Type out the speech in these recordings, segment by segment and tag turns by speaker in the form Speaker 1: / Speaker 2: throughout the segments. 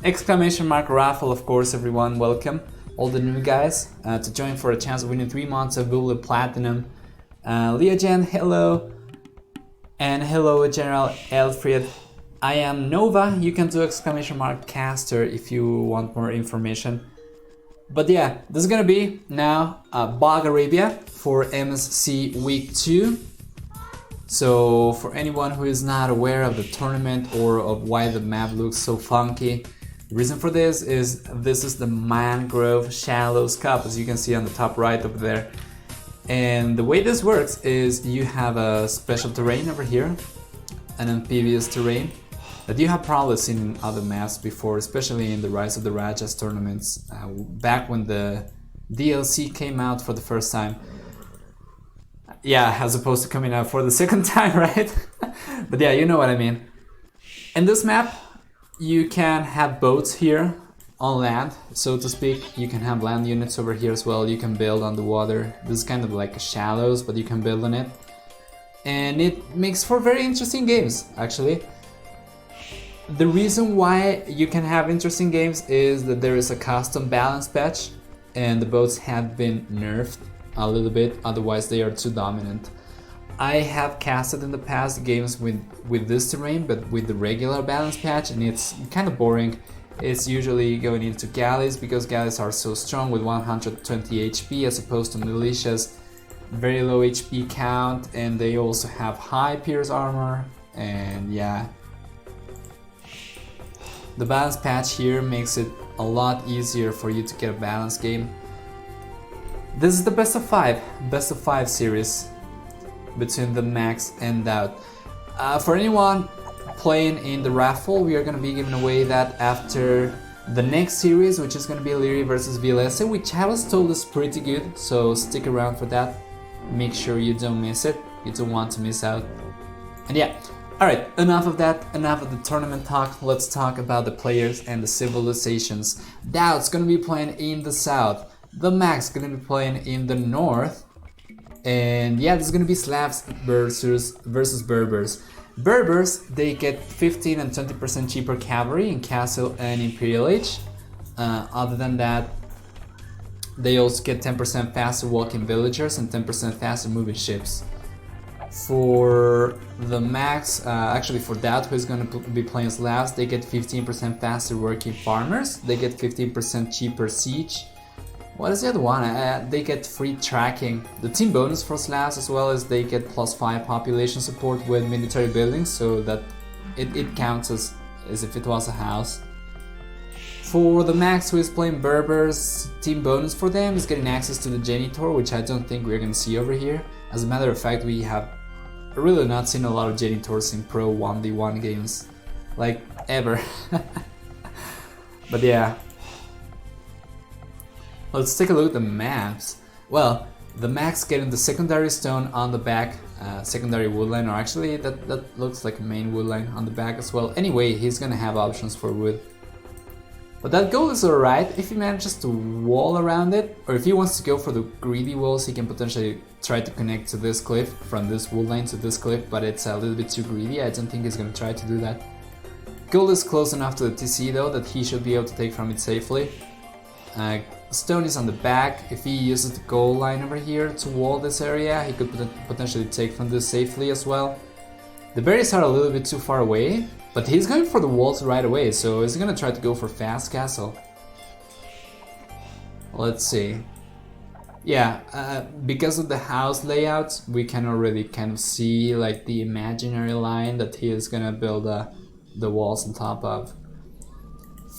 Speaker 1: Exclamation mark raffle, of course, everyone, welcome. All the new guys to join for a chance of winning 3 months of Google Platinum. Leogen, hello. And hello, General Alfred. I am Nova. You can do exclamation mark caster if you want more information. But yeah, this is gonna be now Bog Arabia for MSC Week 2. So for anyone who is not aware of the tournament or of why the map looks so funky, the reason for this is the Mangrove Shallows Cup, as you can see on the top right over there. And the way this works is you have a special terrain over here, an amphibious terrain that you have probably seen in other maps before, especially in the Rise of the Rajas tournaments, back when the DLC came out for the first time. Yeah, as opposed to coming out for the second time, right? But yeah, you know what I mean. In this map, you can have boats here on land, so to speak. You can have land units over here as well. You can build on the water. This is kind of like shallows, but you can build on it. And it makes for very interesting games, actually. The reason why you can have interesting games is that there is a custom balance patch and the boats have been nerfed a little bit, otherwise they are too dominant. I have casted in the past games with this terrain, but with the regular balance patch, and it's kind of boring. It's usually going into galleys because galleys are so strong with 120 HP as opposed to militias, very low HP count, and they also have high pierce armor, and yeah. The balance patch here makes it a lot easier for you to get a balanced game. This is the best of 5 series between TheMax and Daut. For anyone playing in the raffle, we are going to be giving away that after the next series, which is going to be Liri versus Vilese, which I was told is pretty good, so stick around for that. Make sure you don't miss it, you don't want to miss out. And yeah, alright, enough of that, enough of the tournament talk, let's talk about the players and the civilizations. Daut's going to be playing in the south, TheMax is going to be playing in the north, and yeah, this is going to be Slavs versus Berbers. Berbers, they get 15 and 20% cheaper cavalry in Castle and Imperial Age. Other than that, they also get 10% faster walking villagers and 10% faster moving ships. For TheMax, actually for Daut, who is going to be playing Slavs, they get 15% faster working farmers, they get 15% cheaper siege. What is the other one? They get free tracking. The team bonus for Slavs, as well as they get +5 population support with military buildings, so that it counts as if it was a house. For TheMax, who is playing Berbers, team bonus for them is getting access to the Genitor, which I don't think we're going to see over here. As a matter of fact, we have really not seen a lot of Genitors in Pro 1v1 games, like ever. But yeah. Let's take a look at the maps. Well, TheMax getting the secondary stone on the back, secondary woodline, or actually that looks like a main woodline on the back as well. Anyway, he's gonna have options for wood. But that goal is alright if he manages to wall around it, or if he wants to go for the greedy walls, he can potentially try to connect to this cliff, from this woodline to this cliff, but it's a little bit too greedy. I don't think he's gonna try to do that. Gold is close enough to the TC though that he should be able to take from it safely. Stone is on the back. If he uses the goal line over here to wall this area, he could potentially take from this safely as well. The berries are a little bit too far away, but he's going for the walls right away, so he's gonna try to go for fast castle. Let's see. Yeah, because of the house layouts, we can already kind of see like the imaginary line that he is gonna build the walls on top of.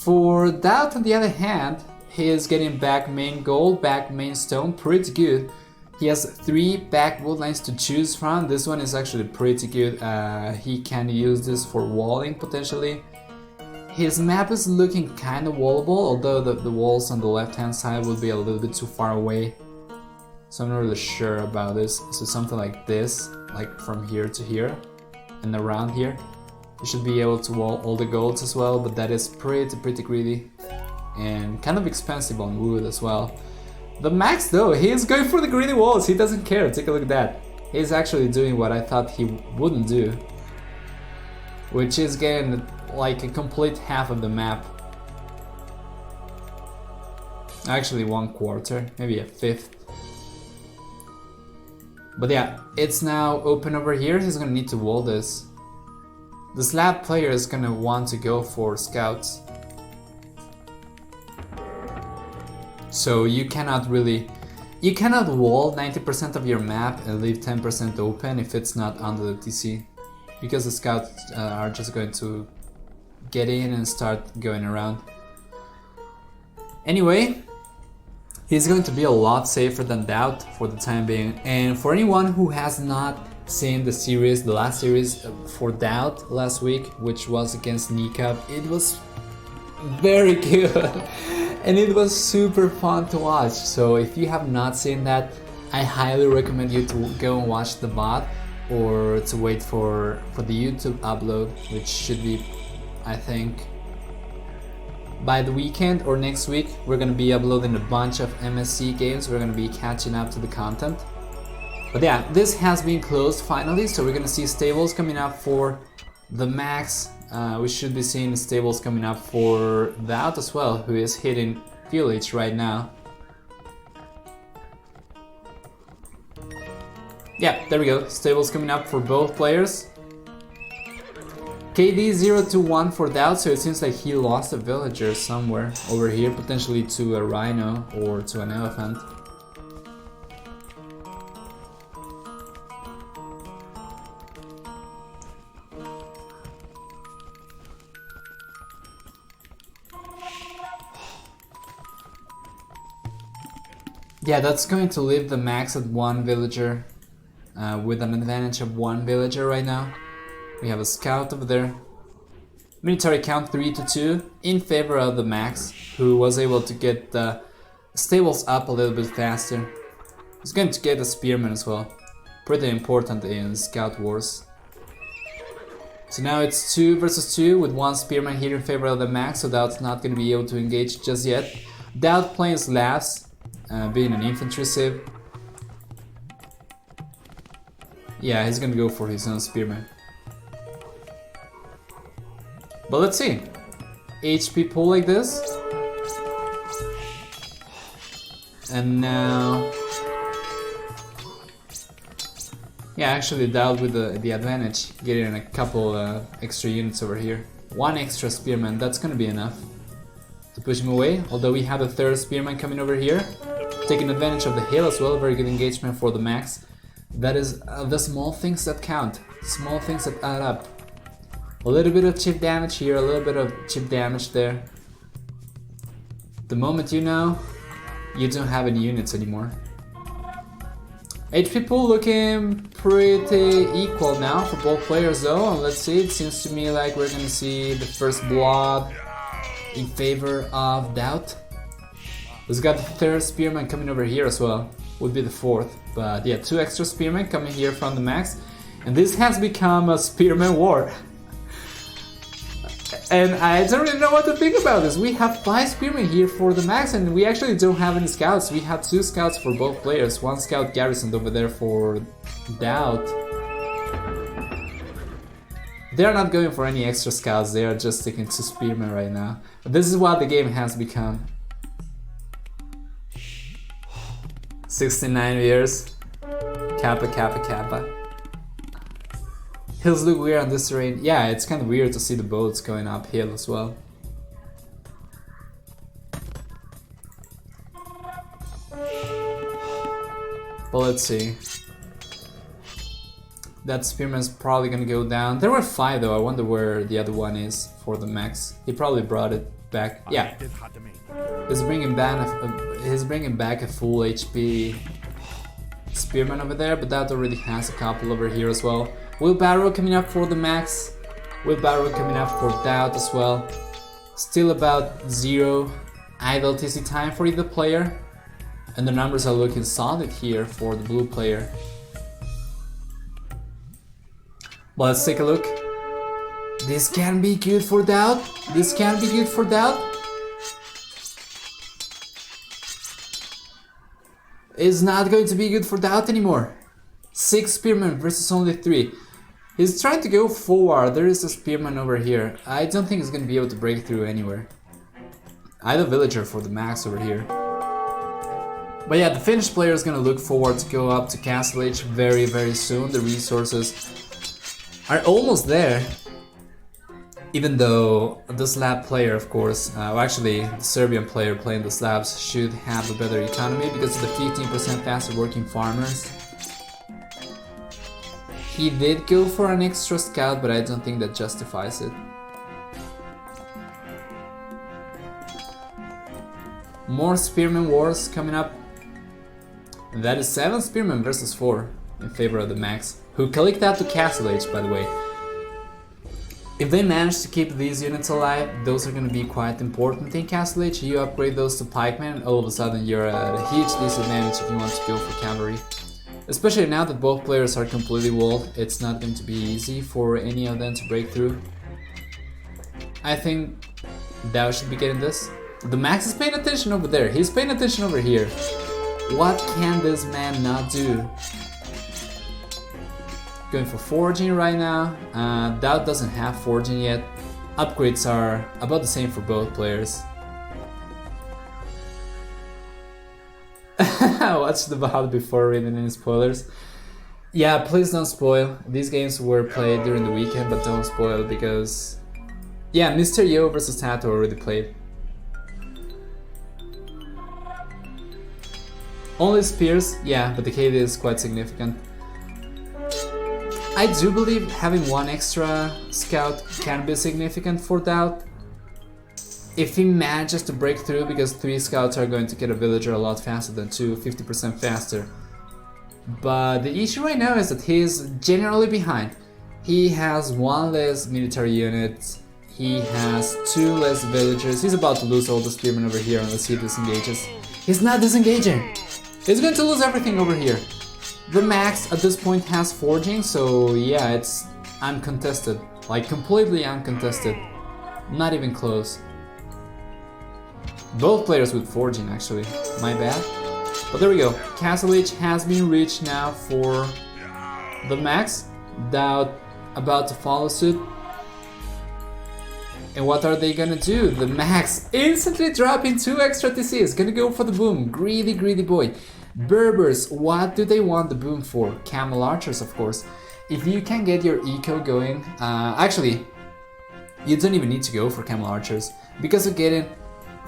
Speaker 1: For Daut, on the other hand, he is getting back main gold, back main stone, pretty good. He has 3 back wood lines to choose from. This one is actually pretty good. He can use this for walling potentially. His map is looking kind of wallable, although the walls on the left hand side will be a little bit too far away. So I'm not really sure about this. So something like this, like from here to here and around here. You should be able to wall all the golds as well, but that is pretty greedy. And kind of expensive on wood as well. TheMax though, he is going for the greedy walls, he doesn't care, take a look at that. He's actually doing what I thought he wouldn't do, which is getting like a complete half of the map. Actually 1/4, maybe a fifth. But yeah, it's now open over here. He's gonna need to wall this. The slab player is gonna want to go for scouts. So you cannot wall 90% of your map and leave 10% open if it's not under the TC. Because the scouts are just going to get in and start going around. Anyway, he's going to be a lot safer than Daut for the time being. And for anyone who has not seen the series, the last series for Daut last week, which was against Nikab, it was very good and it was super fun to watch. So if you have not seen that, I highly recommend you to go and watch the VOD or to wait for the YouTube upload, which should be, I think, by the weekend or next week. We're gonna be uploading a bunch of MSC games. We're gonna be catching up to the content. But yeah, this has been closed finally, so we're gonna see stables coming up for TheMax. We should be seeing stables coming up for Daut as well, who is hitting Village right now. Yeah, there we go. Stables coming up for both players. KD 0-1 for Daut, so it seems like he lost a villager somewhere over here, potentially to a rhino or to an elephant. Yeah, that's going to leave the max at 1 villager, with an advantage of 1 villager right now. We have a scout over there. Military count 3-2 in favor of the Max, who was able to get the stables up a little bit faster. He's going to get a spearman as well. Pretty important in scout wars. So now it's 2 versus 2 with 1 spearman here in favor of the Max, so Daut's not going to be able to engage just yet. Daut playing slabs, being an infantry civ. Yeah, he's going to go for his own spearman. But let's see. HP pull like this. And now... yeah, actually Daut with the advantage, getting a couple extra units over here. 1 extra spearman, that's gonna be enough to push him away. Although we have a 3rd spearman coming over here, taking advantage of the hill as well. Very good engagement for the Max. That is the small things that count, small things that add up. A little bit of chip damage here, a little bit of chip damage there. The moment you know, you don't have any units anymore. HP pool looking pretty equal now for both players though, and let's see, it seems to me like we're gonna see the first blood in favor of Daut. We've got the 3rd spearman coming over here as well, would be the 4th, but yeah, 2 extra spearmen coming here from the Max, and this has become a spearman war. And I don't really know what to think about this. We have 5 spearmen here for the Max, and we actually don't have any scouts. We have 2 scouts for both players. 1 scout garrisoned over there for Daut. They're not going for any extra scouts, they are just sticking to spearmen right now. But this is what the game has become. 69 years. Kappa, kappa, kappa. Hills look weird on this terrain. Yeah, it's kind of weird to see the boats going uphill as well. But let's see. That spearman's probably gonna go down. There were 5 though, I wonder where the other one is for the Max. He probably brought it back. Yeah. He's bringing back a full HP spearman over there, but that already has a couple over here as well. Wheelbarrow coming up for the Max. Wheelbarrow coming up for Daut as well. Still about 0 idle TC time for either player. And the numbers are looking solid here for the blue player. But let's take a look. This can be good for Daut. This can be good for Daut. It's not going to be good for Daut anymore. 6 spearmen versus only 3. He's trying to go forward. There is a spearman over here. I don't think he's going to be able to break through anywhere. I have a villager for the Max over here. But yeah, the Finnish player is gonna look forward to go up to Castle Age very, very soon. The resources are almost there. Even though the slab player, of course, actually the Serbian player playing the slabs should have a better economy because of the 15% faster working farmers. He did go for an extra scout, but I don't think that justifies it. More Spearman Wars coming up. And that is 7 Spearmen versus 4 in favor of the Max, who clicked out to Castle Age, by the way. If they manage to keep these units alive, those are going to be quite important in Castle Age. You upgrade those to pikemen, and all of a sudden you're at a huge disadvantage if you want to go for cavalry. Especially now that both players are completely walled, it's not going to be easy for any of them to break through. I think Daut should be getting this. The Max is paying attention over there, he's paying attention over here. What can this man not do? Going for forging right now. Daut doesn't have forging yet. Upgrades are about the same for both players. I watched the battle before reading any spoilers. Yeah, please don't spoil. These games were played during the weekend, but don't spoil because... Yeah, Mr. Yo versus Tato already played. Only spears, yeah, but the KD is quite significant. I do believe having one extra scout can be significant for Daut. If he manages to break through, because 3 scouts are going to get a villager a lot faster than 2, 50% faster. But the issue right now is that he is generally behind. He has 1 less military unit, he has 2 less villagers, he's about to lose all the spearmen over here unless he disengages. He's not disengaging! He's going to lose everything over here. The Max at this point has forging, so yeah, it's uncontested. Like completely uncontested. Not even close. Both players with forging actually, my bad. But there we go, Castle Age has been reached now for the Max. Daut about to follow suit. And what are they gonna do? The Max instantly dropping 2 extra TCs, gonna go for the boom, greedy, greedy boy. Berbers, what do they want the boom for? Camel archers, of course. If you can get your eco going, actually, you don't even need to go for camel archers. Because of getting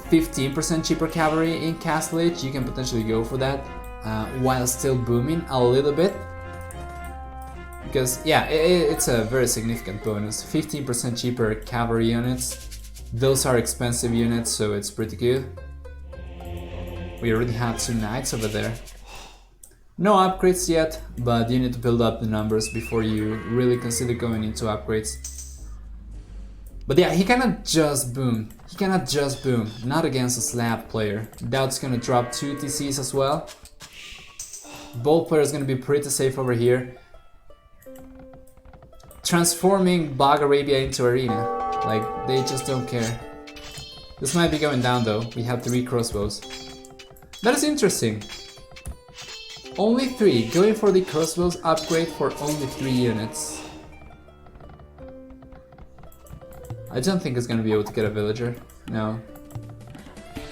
Speaker 1: 15% cheaper cavalry in Castle Age, you can potentially go for that while still booming a little bit. Because, yeah, it's a very significant bonus. 15% cheaper cavalry units. Those are expensive units, so it's pretty good. We already have 2 knights over there. No upgrades yet, but you need to build up the numbers before you really consider going into upgrades. But yeah, he cannot just boom. He cannot just boom. Not against a slab player. Daut's gonna drop 2 TCs as well. Both players gonna be pretty safe over here. Transforming Bog Arabia into arena. Like, they just don't care. This might be going down though. We have 3 crossbows. That is interesting. Only 3, going for the crossbows upgrade for only 3 units. I don't think it's gonna be able to get a villager, no.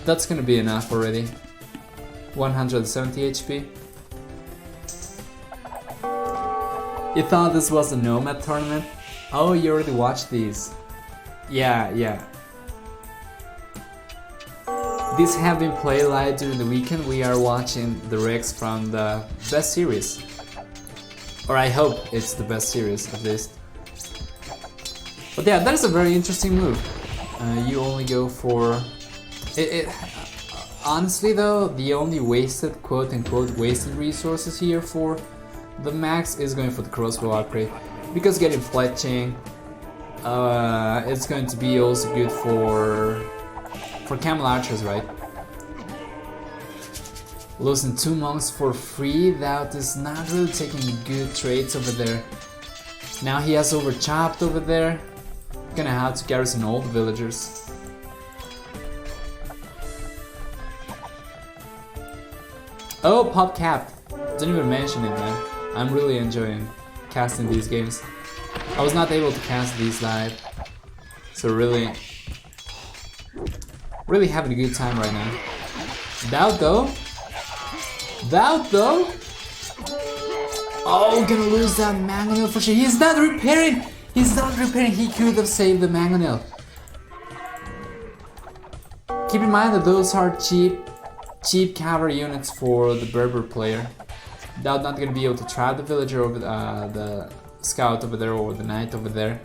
Speaker 1: That's gonna be enough already. 170 HP. You thought this was a Nomad tournament? Oh, you already watched these. Yeah. These have been played live during the weekend. We are watching the Rex from the best series. Or I hope it's the best series at least. But yeah, that is a very interesting move. You only go for... Honestly though, the only wasted, quote-unquote, wasted resources here for the Max is going for the crossbow upgrade. Because getting fletching, it's going to be also good for camel archers, right? Losing 2 monks for free, that is not really taking good trades over there. Now he has overchopped over there. Gonna have to garrison all the villagers. Oh, pop cap! Don't even mention it, man. I'm really enjoying casting these games. I was not able to cast these live, so really having a good time right now. Daut though, Daut though. Oh, gonna lose that mangonel for sure. He's not repairing. He's not repairing. He could have saved the mangonel. Keep in mind that those are cheap cavalry units for the Berber player. Daut not gonna be able to trap the villager over the scout over there or the knight over there.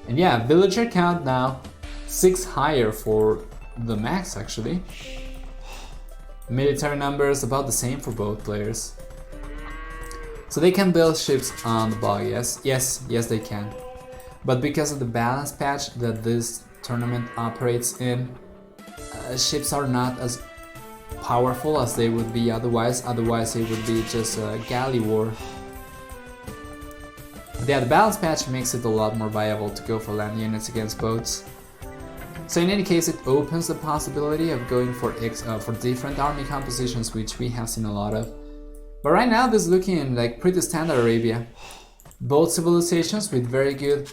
Speaker 1: And yeah, villager count now 6 higher for the max actually. Military numbers about the same for both players. So they can build ships on the bog, yes they can. But because of the balance patch that this tournament operates in, ships are not as powerful as they would be otherwise. Otherwise it would be just a galley war. But yeah, the balance patch makes it a lot more viable to go for land units against boats. So in any case, it opens the possibility of going for different army compositions, which we have seen a lot of. But right now this is looking like pretty standard Arabia. Both civilizations with very good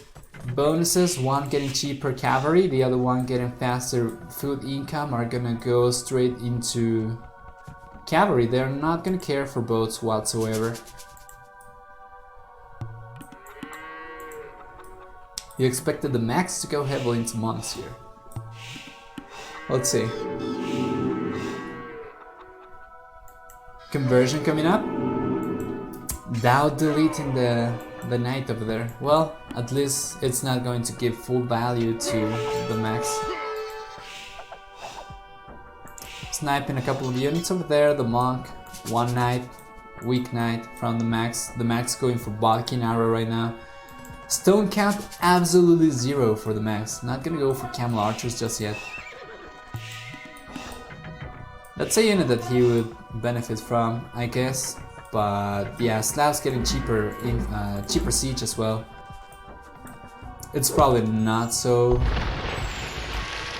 Speaker 1: bonuses, one getting cheaper cavalry, the other one getting faster food income, are gonna go straight into cavalry. They're not gonna care for boats whatsoever. You expected the max to go heavily into monks here. Let's see. Conversion coming up. Daut deleting the knight over there. Well, at least it's not going to give full value to the max. Sniping a couple of units over there. The monk, one knight, weak knight from the max. The max going for Balkan arrow right now. Stone count absolutely 0 for the max. Not gonna go for camel archers just yet. That's a unit that he would benefit from, I guess. But yeah, Slavs getting cheaper siege as well. It's probably not so.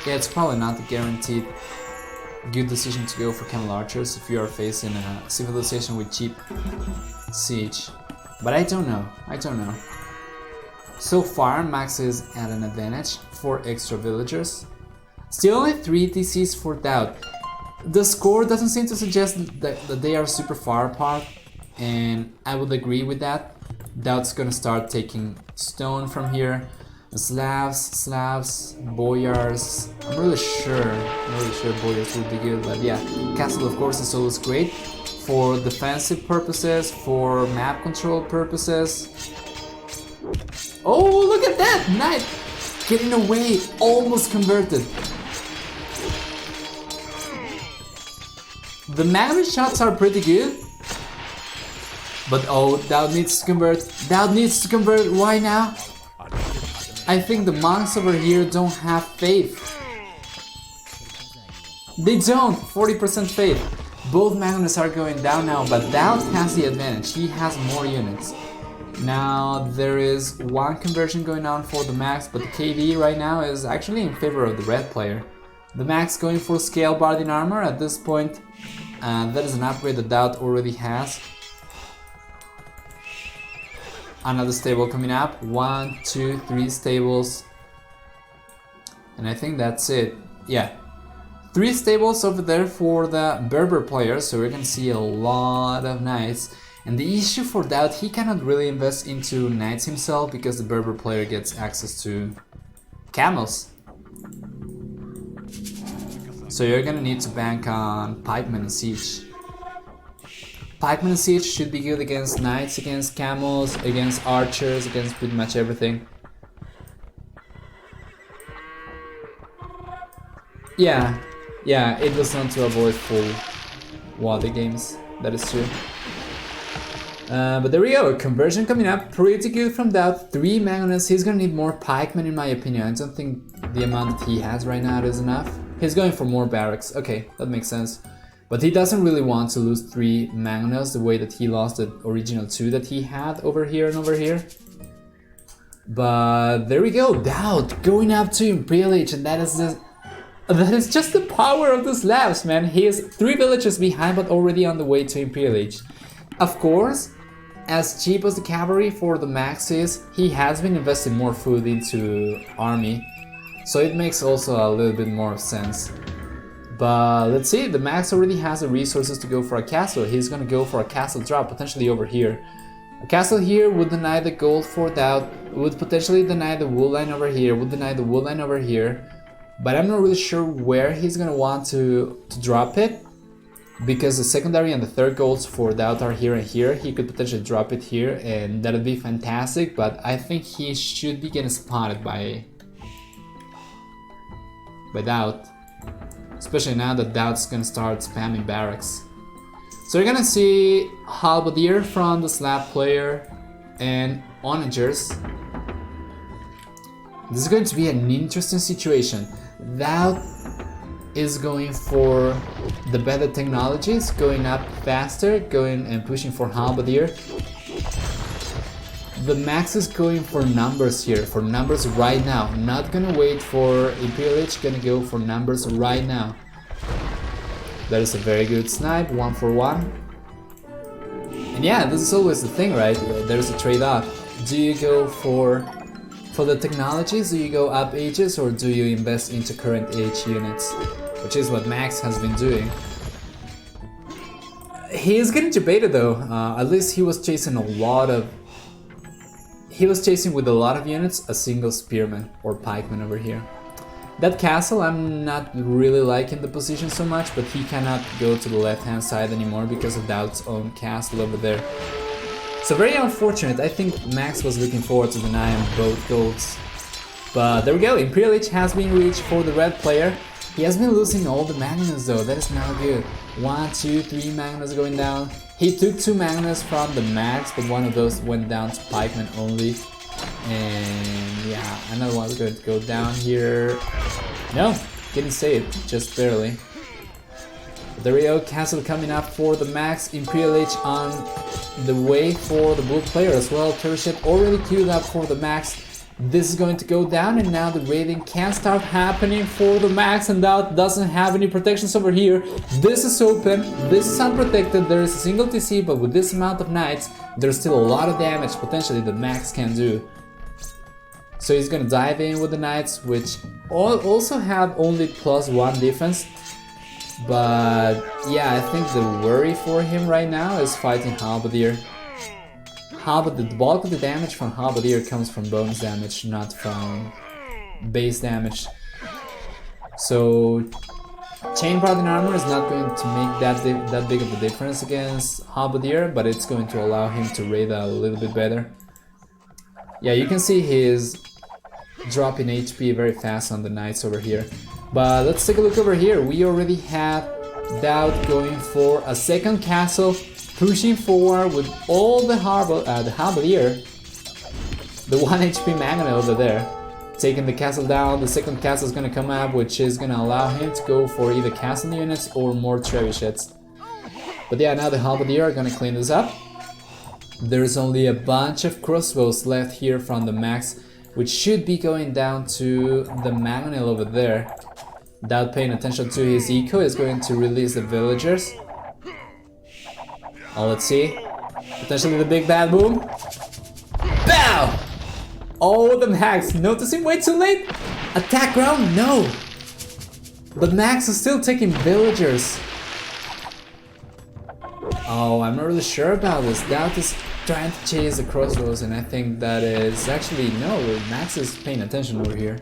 Speaker 1: Yeah, it's probably not the guaranteed good decision to go for camel archers if you are facing a civilization with cheap siege. But I don't know. So far, Max is at an advantage, 4 extra villagers. Still only 3 DCs for Daut. The score doesn't seem to suggest that they are super far apart, and I would agree with that. Daut's gonna start taking stone from here. Slavs, boyars. I'm really sure boyars would be good, but yeah, castle of course is always great for defensive purposes, for map control purposes. Oh, look at that! Knight getting away, almost converted. The magnet shots are pretty good. But oh, Daut needs to convert. Daut needs to convert. Why now? I think the monks over here don't have faith. They don't. 40% faith. Both magnets are going down now, but Daut has the advantage. He has more units. Now there is one conversion going on for the max, but the KD right now is actually in favor of the red player. The max going for scale barding armor at this point. That is an upgrade that Daut already has. Another stable coming up. 1, 2, 3 stables. And I think that's it. Yeah. 3 stables over there for the Berber player, so we're gonna see a lot of knights. And the issue for Daut, he cannot really invest into knights himself because the Berber player gets access to camels. So you're gonna need to bank on pikemen and siege. Pikemen and siege should be good against knights, against camels, against archers, against pretty much everything. Yeah, it was done to avoid full water games, that is true. But there we go, conversion coming up, pretty good from Daut. 3 magnets, he's gonna need more pikemen in my opinion. I don't think the amount that he has right now is enough. He's going for more barracks, okay, that makes sense. But he doesn't really want to lose 3 mangonels the way that he lost the original 2 that he had over here and over here. But there we go, Daut going up to Imperial Age, and that is just the power of the Slavs, man. He is 3 villages behind but already on the way to Imperial Age. Of course, as cheap as the cavalry for the max is, he has been investing more food into army. So it makes also a little bit more sense. But let's see, the Max already has the resources to go for a castle. He's gonna go for a castle drop, potentially over here. A castle here would deny the gold for Daut, would potentially deny the wool line over here, would deny the wool line over here. But I'm not really sure where he's gonna want to drop it, because the secondary and the third golds for Daut are here and here. He could potentially drop it here and that would be fantastic, but I think he should be getting spotted by Daut. Especially now that Daut's gonna start spamming barracks. So you're gonna see Halberdier from the slab player and onagers. This is going to be an interesting situation. Daut is going for the better technologies, going up faster, going and pushing for Halberdier. The Max is going for numbers here, for numbers right now. Not gonna wait for Imperial Age, gonna go for numbers right now. That is a very good snipe, 1 for 1. And yeah, this is always the thing, right? There's a trade-off. Do you go for the technologies, do you go up ages, or do you invest into current age units? Which is what Max has been doing. He is getting debated though. At least he was chasing with a lot of units, a single spearman or pikeman over here. That castle, I'm not really liking the position so much, but he cannot go to the left hand side anymore because of Daut's own castle over there. So very unfortunate. I think Max was looking forward to denying both golds. But there we go, Imperial Age has been reached for the red player. He has been losing all the Magnus though, that is not good. 1, 2, 3 Magnus going down. He took 2 Magnus from the Max, but one of those went down to pikeman only. And yeah, another one's going to go down here. No, getting saved, just barely. There we go, castle coming up for the Max. Imperial Age on the way for the blue player as well. Turret ship already queued up for the Max. This is going to go down, and now the raiding can start happening for the Max, and Daut doesn't have any protections over here. This is open, this is unprotected, there is a single TC, but with this amount of knights, there's still a lot of damage potentially that Max can do. So he's gonna dive in with the knights, which also have only +1 defense. But yeah, I think the worry for him right now is fighting Halberdier. But the bulk of the damage from Halberdier comes from bonus damage, not from base damage. So chain paladin armor is not going to make that big of a difference against Halberdier, but it's going to allow him to raid a little bit better. Yeah, you can see he's dropping HP very fast on the knights over here. But let's take a look over here. We already have Daut going for a second castle, pushing forward with all the Halberdier, the 1 HP Magnet over there, taking the castle down. The second castle is going to come up, which is going to allow him to go for either castle units or more trebuchets. But yeah, now the Halberdier are going to clean this up. There's only a bunch of crossbows left here from the Max, which should be going down to the Magnet over there. Without paying attention to his eco, is going to release the villagers. Oh, let's see. Potentially the big bad boom. Bow! Oh, the Max noticing way too late. Attack ground? No. But Max is still taking villagers. Oh, I'm not really sure about this. Daut is trying to chase the crossbows, and I think that is actually no. Max is paying attention over here.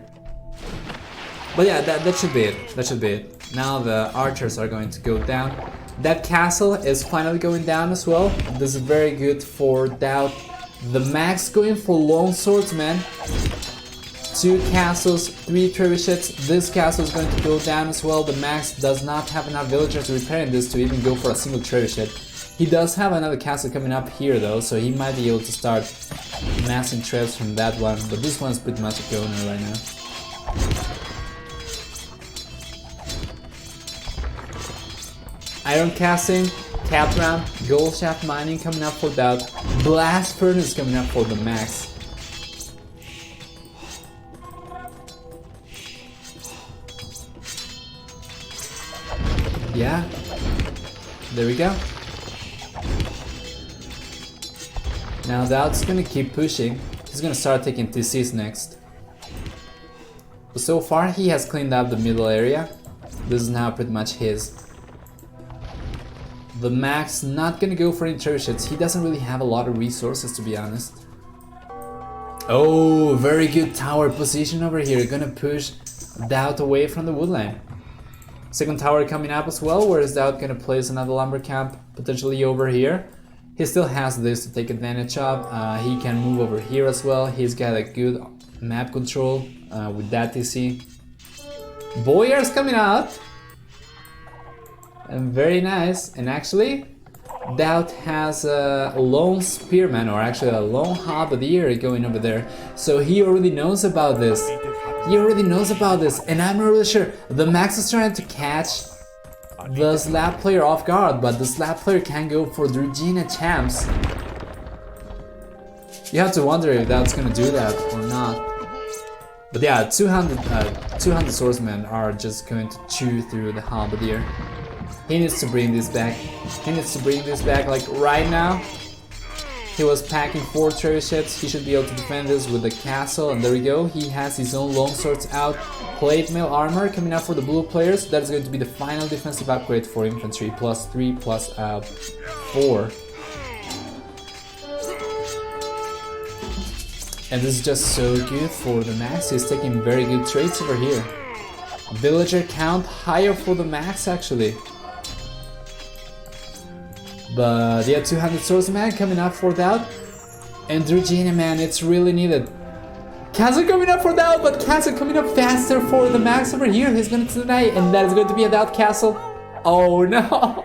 Speaker 1: But yeah, that should be it. That should be it. Now the archers are going to go down. That castle is finally going down as well. This is very good for Daut. The Max going for long swords, man. 2 castles, 3 trebuchets. This castle is going to go down as well. The Max does not have enough villagers repairing this to even go for a single trebuchet. He does have another castle coming up here though, so he might be able to start massing trebs from that one. But this one's pretty much a goner right now. Iron casting, cap ramp, gold shaft mining coming up for Daut. Blast furnace coming up for the Max. Yeah, there we go. Now Daut's gonna keep pushing. He's gonna start taking TCs next. So far he has cleaned up the middle area. This is now pretty much his. The Max not gonna go for any turrets. He doesn't really have a lot of resources, to be honest. Oh, very good tower position over here. Gonna push Daut away from the wood line. Second tower coming up as well. Where is Daut gonna place another lumber camp potentially over here? He still has this to take advantage of. He can move over here as well. He's got a good map control with that TC. Boyar's coming out. And very nice. And actually, Daut has a lone spearman, or actually a lone halberdier going over there. So he already knows about this. He already knows about this, and I'm not really sure. The Max is trying to catch the slab player off guard, but the slab player can go for the Regina champs. You have to wonder if Daut's gonna do that or not. But yeah, 200 swordsmen are just going to chew through the halberdier. He needs to bring this back. He needs to bring this back like right now. He was packing 4 trebuchets. He should be able to defend this with the castle, and there we go. He has his own longswords out. Plate mail armor coming out for the blue players. That is going to be the final defensive upgrade for infantry. +3 +4. And this is just so good for the Max. He's taking very good trades over here. Villager count higher for the Max actually. But yeah, 200 swordsman coming up for Daut. And Regina, man, it's really needed. Castle coming up for Daut, but Castle coming up faster for the Max over here. He's going to deny, and that is going to be a Daut castle. Oh no!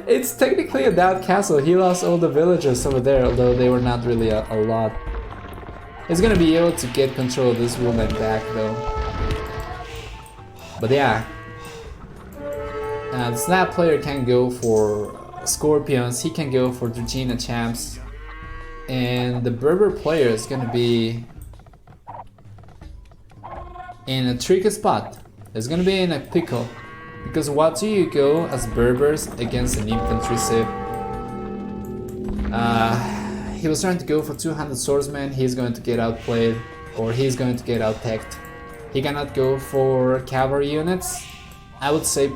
Speaker 1: It's technically a Daut castle. He lost all the villagers over there, although they were not really a lot. He's going to be able to get control of this woman back though. But yeah. The slab player can go for Scorpions, he can go for Regina champs, and the Berber player is gonna be in a tricky spot. It's gonna be in a pickle, because what do you go as Berbers against an infantry civ? He was trying to go for 200 swordsmen. He's going to get outplayed, or he's going to get out-teched. He cannot go for cavalry units. I would say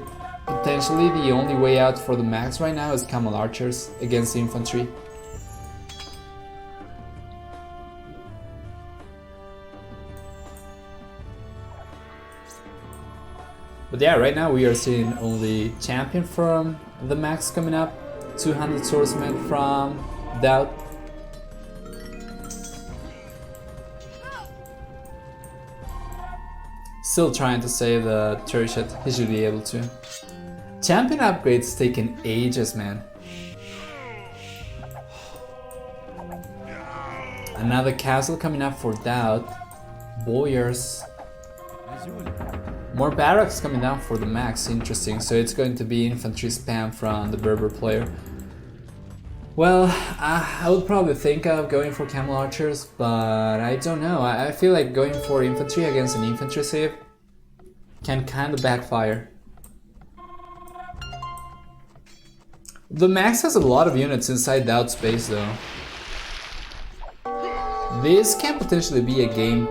Speaker 1: potentially the only way out for the Max right now is camel archers against infantry. But yeah, right now we are seeing only champion from the Max coming up, 200 swordsmen from Daut. Still trying to save the turret, he should be able to. Champion upgrades taking ages, man. Another castle coming up for Daut. Boyars. More barracks coming down for the Max, interesting. So it's going to be infantry spam from the Berber player. Well, I would probably think of going for camel archers, but I don't know. I feel like going for infantry against an infantry civ can kind of backfire. The Max has a lot of units inside Daut space though. This can potentially be a game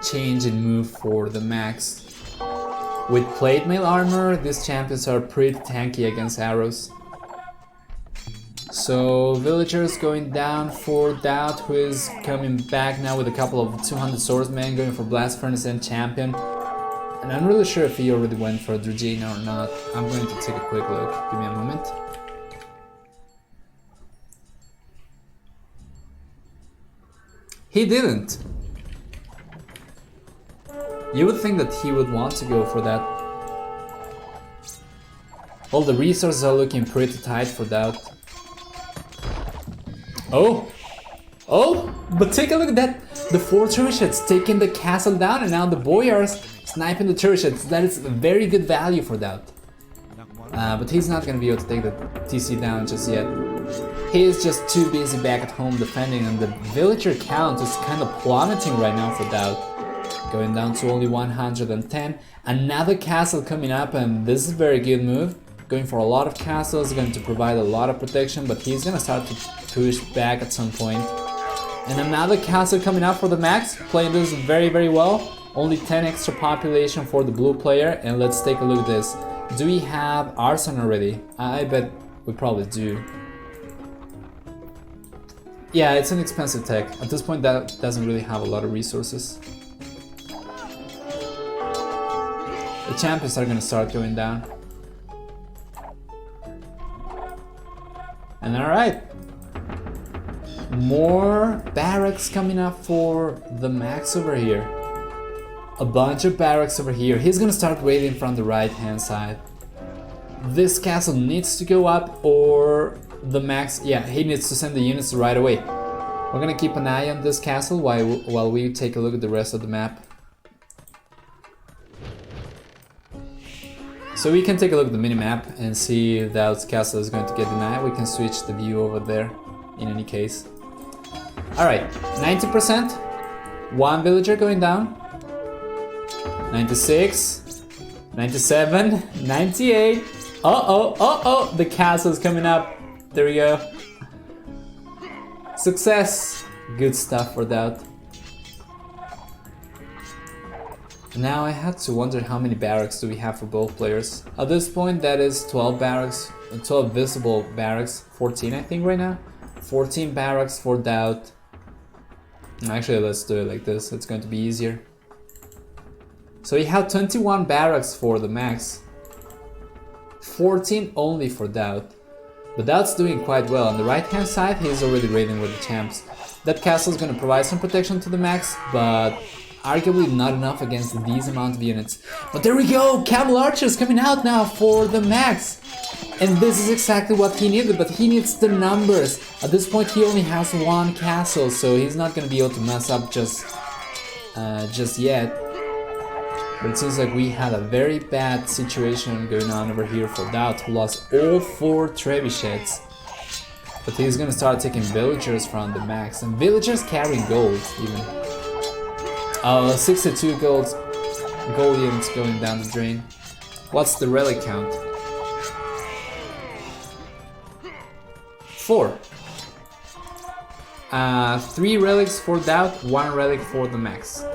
Speaker 1: changing move for the Max. With plate mail armor, these champions are pretty tanky against arrows. So villagers going down for Daut, who is coming back now with a couple of 200 swordsmen going for blast furnace and champion. And I'm really sure if he already went for Regina or not. I'm going to take a quick look. Give me a moment. He didn't. You would think that he would want to go for that. All the resources are looking pretty tight for Daut. Oh! Oh! But take a look at that! The 4 turrets taking the castle down, and now the boyars sniping the turrets. That is very good value for Daut. But he's not gonna be able to take the TC down just yet. He is just too busy back at home defending, and the villager count is kind of plummeting right now for Daut. Going down to only 110. Another castle coming up, and this is a very good move. Going for a lot of castles, going to provide a lot of protection, but he's gonna start to push back at some point. And another castle coming up for the Max, playing this very, very well. Only 10 extra population for the blue player, and let's take a look at this. Do we have arson already? I bet we probably do. Yeah, it's an expensive tech. At this point that doesn't really have a lot of resources. The champions are gonna start going down. And alright. More barracks coming up for TheMax over here. A bunch of barracks over here. He's gonna start raiding from the right hand side. This castle needs to go up, or TheMax, yeah, he needs to send the units right away. We're gonna keep an eye on this castle while we take a look at the rest of the map. So we can take a look at the mini-map and see if Daut's castle is going to get denied. We can switch the view over there in any case. Alright, 90%. One villager going down. 96. 97. 98. Uh-oh, the castle is coming up. There we go. Success. Good stuff for Daut. Now I had to wonder how many barracks do we have for both players. At this point that is 12 barracks, 12 visible barracks, 14 I think right now. 14 barracks for Daut. Actually let's do it like this, it's going to be easier. So we have 21 barracks for TheMax. 14 only for Daut. But Daut's doing quite well. On the right hand side he's already raiding with the champs. That castle is going to provide some protection to TheMax, but arguably not enough against these amount of units. But there we go! Camel Archers coming out now for TheMax! And this is exactly what he needed, but he needs the numbers. At this point he only has one castle, so he's not going to be able to mess up just yet. But it seems like we had a very bad situation going on over here for Daut, who lost all 4 trebuchets. But he's gonna start taking villagers from TheMax, and villagers carrying gold even. 62 gold units going down the drain. What's the relic count? 4. 3 relics for Daut, 1 relic for TheMax.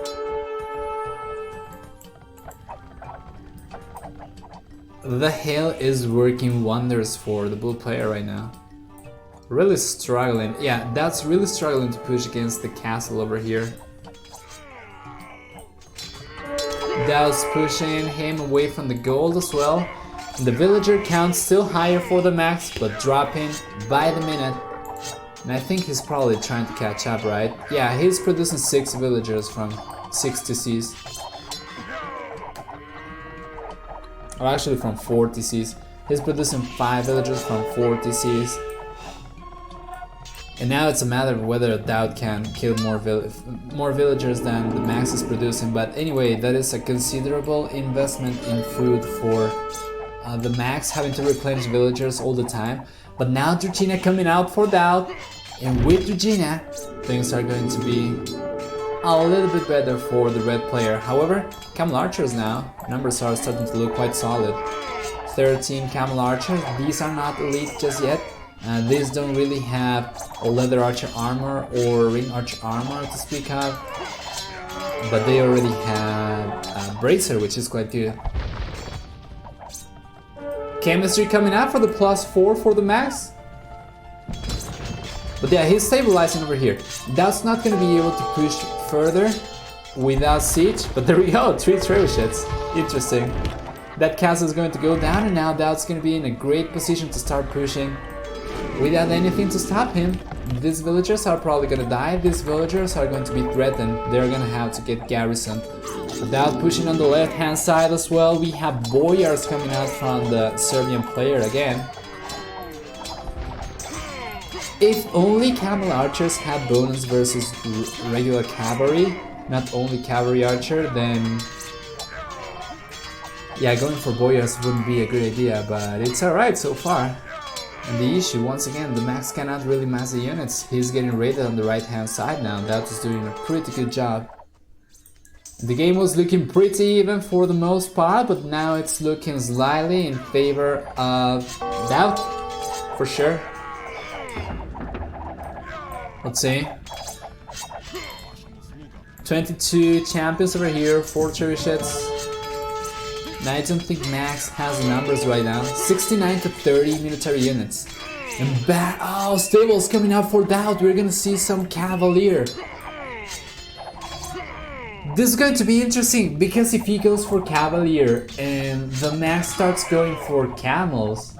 Speaker 1: The hail is working wonders for the blue player right now. Really struggling. Yeah, that's really struggling to push against the castle over here. Daut's pushing him away from the gold as well. The villager count still higher for TheMax, but dropping by the minute. And I think he's probably trying to catch up, right? Yeah, he's producing 6 villagers from 6 TCs. Or actually from 4 TCs. He's producing 5 villagers from 4 TCs. And now it's a matter of whether Daut can kill more villagers than TheMax is producing. But anyway, that is a considerable investment in food for TheMax, having to replenish villagers all the time. But now Dragina coming out for Daut. And with Dragina, things are going to be a little bit better for the red player. However, Camel Archers now, numbers are starting to look quite solid. 13 Camel Archers, these are not elite just yet. These don't really have a leather archer armor or ring archer armor to speak of. But they already have bracer, which is quite good. Chemistry coming out for the +4 for TheMax. But yeah, he's stabilizing over here. That's not going to be able to push further without siege. But there we go, 3 trebuchets. Interesting. That castle is going to go down, and now Daut's going to be in a great position to start pushing without anything to stop him. These villagers are probably going to die. These villagers are going to be threatened. They're going to have to get garrisoned. Daut pushing on the left hand side as well. We have boyars coming out from the Serbian player again. If only Camel Archers had bonus versus regular cavalry, not only cavalry archer, then yeah, going for boyars wouldn't be a good idea, but it's alright so far. And the issue, once again, TheMax cannot really mass the units. He's getting raided on the right hand side now. Daut is doing a pretty good job. The game was looking pretty even for the most part, but now it's looking slightly in favor of Daut, for sure. Let's see. 22 champions over here, 4 trebuchets. Now I don't think Max has the numbers right now. 69 to 30 military units. And oh, stables coming up for Daut. We're gonna see some Cavalier. This is going to be interesting because if he goes for Cavalier and TheMax starts going for Camels,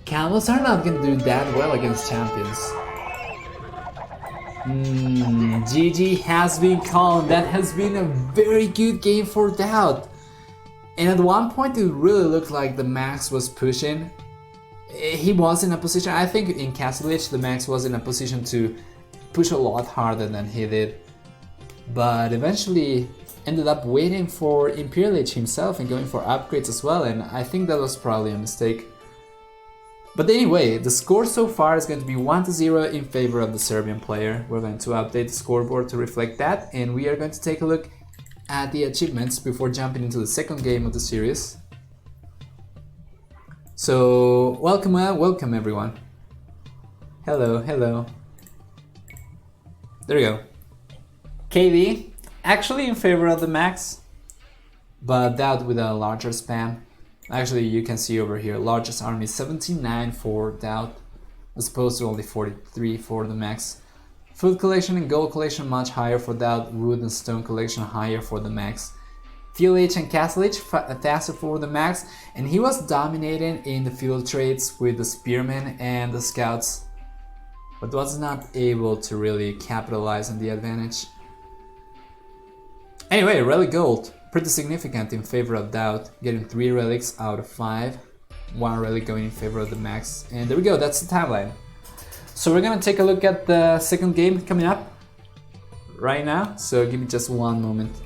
Speaker 1: Camels are not gonna do that well against champions. GG has been called. That has been a very good game for Daut. And at one point it really looked like TheMax was pushing. He was in a position, I think in Castle Age, TheMax was in a position to push a lot harder than he did. But eventually ended up waiting for Imperial Age himself and going for upgrades as well, and I think that was probably a mistake. But anyway, the score so far is going to be 1-0 in favor of the Serbian player. We're going to update the scoreboard to reflect that, and we are going to take a look at the achievements before jumping into the second game of the series. So, welcome everyone. Hello, hello. There we go. KD, actually in favor of TheMax, but Daut with a larger spam. Actually, you can see over here, largest army 79 for Daut, as opposed to only 43 for TheMax. Food collection and gold collection much higher for Daut, wood and stone collection higher for TheMax. Fuel H and Castle H faster for TheMax, and he was dominating in the field trades with the spearmen and the scouts, but was not able to really capitalize on the advantage. Anyway, relic gold, pretty significant in favor of Daut, getting 3 relics out of 5, 1 relic going in favor of TheMax, and there we go, that's the timeline. So we're gonna take a look at the second game coming up right now, so give me just one moment.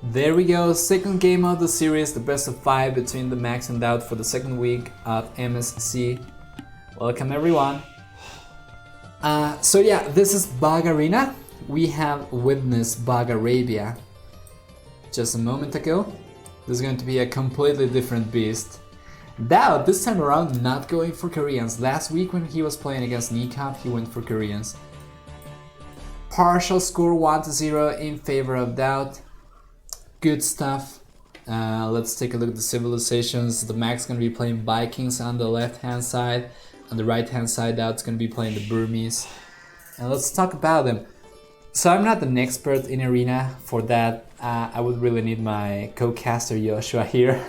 Speaker 1: There we go, second game of the series, the best of 5 between TheMax and Daut for the second week of MSC. Welcome everyone. So yeah, this is Bug Arena. We have witnessed Bug Arabia just a moment ago. This is going to be a completely different beast. Daut this time around not going for Koreans. Last week when he was playing against Nikop, he went for Koreans. Partial score 1-0 in favor of Daut. Good stuff. Let's take a look at the civilizations. TheMax gonna be playing Vikings on the left hand side. On the right hand side, Daut's gonna be playing the Burmese. And let's talk about them. So I'm not an expert in Arena. For that, I would really need my co-caster Joshua here.